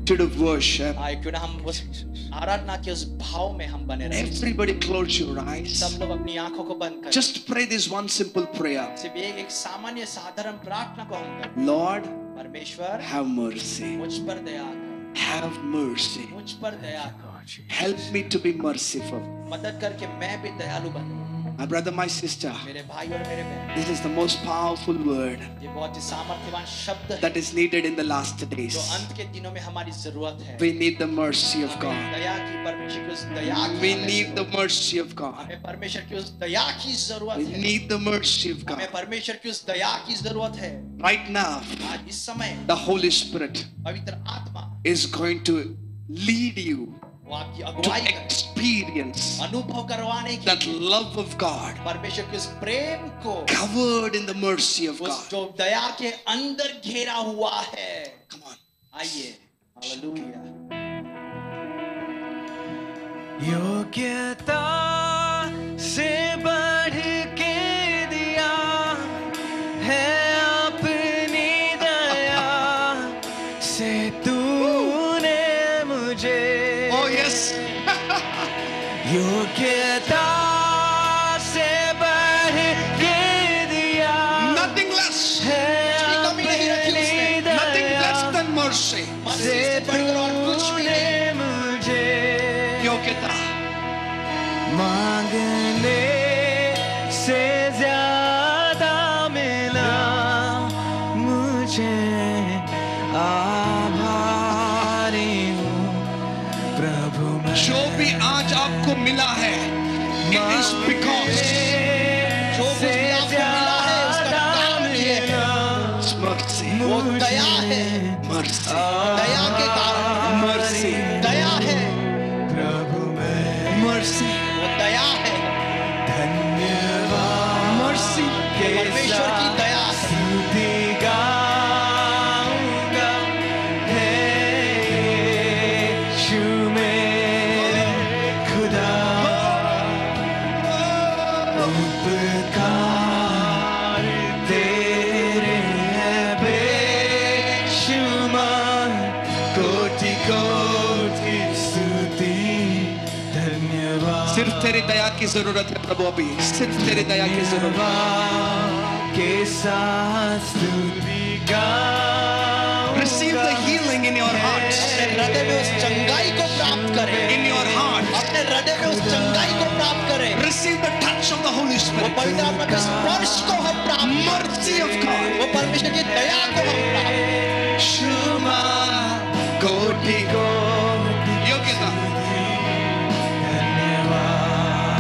To worship, आए क्यों ना हम उस आराधना के उस भाव में हम बने रहें। everybody close your eyes. सब लोग अपनी आंखों को बंद करें। Just pray this one simple prayer. सिर्फ एक सामान्य साधारण प्रार्थना को हम करें। Lord, परमेश्वर have mercy. मुझ पर दया कर। Have mercy. मुझ पर दया कर। Help me to be merciful. मदद करके मैं भी दयालु बनूं। My brother, my sister, मेरे भाई और मेरे बहन this is the most powerful word ये बहुत ही सामर्थ्यवान शब्द है that is needed in the last जो days. अंत के दिनों में हमारी जरूरत है। We need the mercy of God. दया की परमेश्वर की उस दया की We हमें need the जरूरत mercy of है। God. हमें परमेश्वर की उस दया की जरूरत We है। need the mercy of God. हमें परमेश्वर की उस दया की जरूरत है। Right now, आज इस समय the Holy Spirit पवित्र आत्मा is going to lead you वो आपकी to अगुवाई करे, experience अनुभव करवाने की that love of God परमेश्वर के उस प्रेम को covered in the mercy of उस God. जो दया के अंदर घेरा हुआ है। Come on. आइए हालेलुया। योग्यता से बढ़ के दिया है अपनी दया से तूने मुझे Oh, yes. योग्यता से बढ़ के दिया Nothing less. है कमी नहीं रखी उसने। अपनी Nothing दया less than mercy. मसीह से से बढ़कर और कुछ भी नहीं। तूने मुझे योग्यता. मांगने से ज्यादा मिला मुझे आभारी हूँ प्रभु मैं जो भी आज आपको मिला है, it is because जो कुछ भी आपको मिला है उसका कारण ये है। it's mercy. वो दया है। Mercy. दया के कारण Mercy. दया है। प्रभु मैं Mercy. वो दया है। धन्यवाद Mercy. के परमेश्वर की दया है। स्तुति गाऊंगा हे यीशु मेरे खुदा उपकार तेरे हैं बेशुमार कोटि कोटि स्तुति धन्यवाद सिर्फ तेरी दया की जरूरत है प्रभु, अभी सिर्फ तेरी दया की जरूरत है. के साथ स्तुति गाऊंगा Receive the healing in your heart. अपने हृदय में उस चंगाई को प्राप्त करें। In your heart. अपने हृदय में उस चंगाई को प्राप्त करें। Receive the touch of the Holy वो Spirit. पवित्र आत्मा के स्पर्श को हम प्राप्त करें। Mercy of God. वो परमेश्वर की दया को हम प्राप्त करें। Shuma Koti कोटि योग्यता. धन्यवाद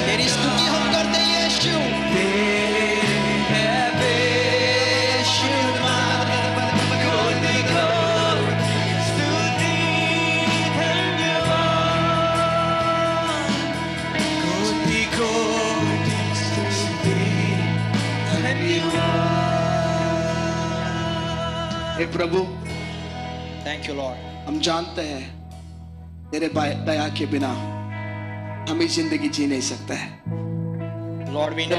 तेरी स्तुति हम करते हैं यीशु। तेरे है बेशुमार कोटि कोटि स्तुति धन्यवाद, कोटि कोटि स्तुति धन्यवाद। हे प्रभु, थैंक यू लॉर्ड। हम जानते हैं तेरे दया के बिना हम ही जिंदगी जी नहीं सकते हैं। लॉर्ड वी नो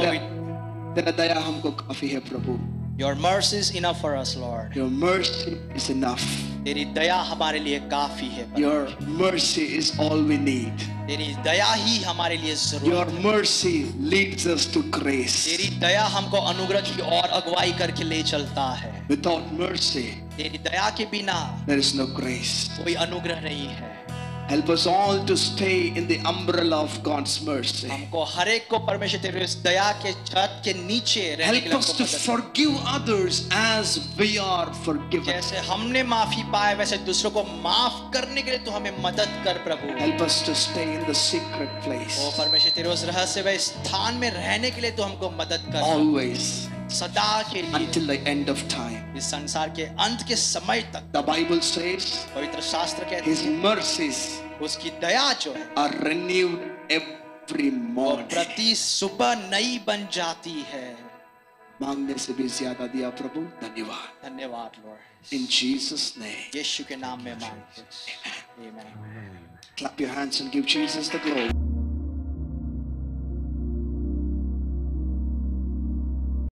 तेरा दया हमको काफी है प्रभु। Your mercy is enough for us lord. Your mercy is enough. तेरी दया हमारे लिए काफी है। Your mercy is all we need. तेरी दया ही हमारे लिए जरूरत Your है। mercy leads us to grace. तेरी दया हमको अनुग्रह की ओर अगुवाई करके ले चलता है। Without mercy, तेरी दया के बिना there is no grace. कोई अनुग्रह नहीं है। Help us all to stay in the umbrella of God's mercy. हमको हर एक को परमेश्वर तेरे इस दया के छत के नीचे रहने के Help लिए us हमको to मदद कर। forgive others as we are forgiven. जैसे हमने माफी पाए वैसे दूसरों को माफ करने के लिए तू हमें मदद कर प्रभु। Help us to stay in the secret place. ओ परमेश्वर तेरे उस रहस्यमय स्थान में रहने के लिए तू हमको मदद कर Always सदा के लिए until the end of time. इस संसार के अंत के समय तक। The Bible says पवित्र शास्त्र कहते His हैं mercies उसकी दया जो है are renewed every वो morning. प्रति सुबह नई बन जाती है। मांगने से भी ज्यादा दिया प्रभु, धन्यवाद। धन्यवाद लॉर्ड। In Jesus' name. यीशु के नाम में मांगते हैं। आमीन। Clap your hands and give Jesus the glory.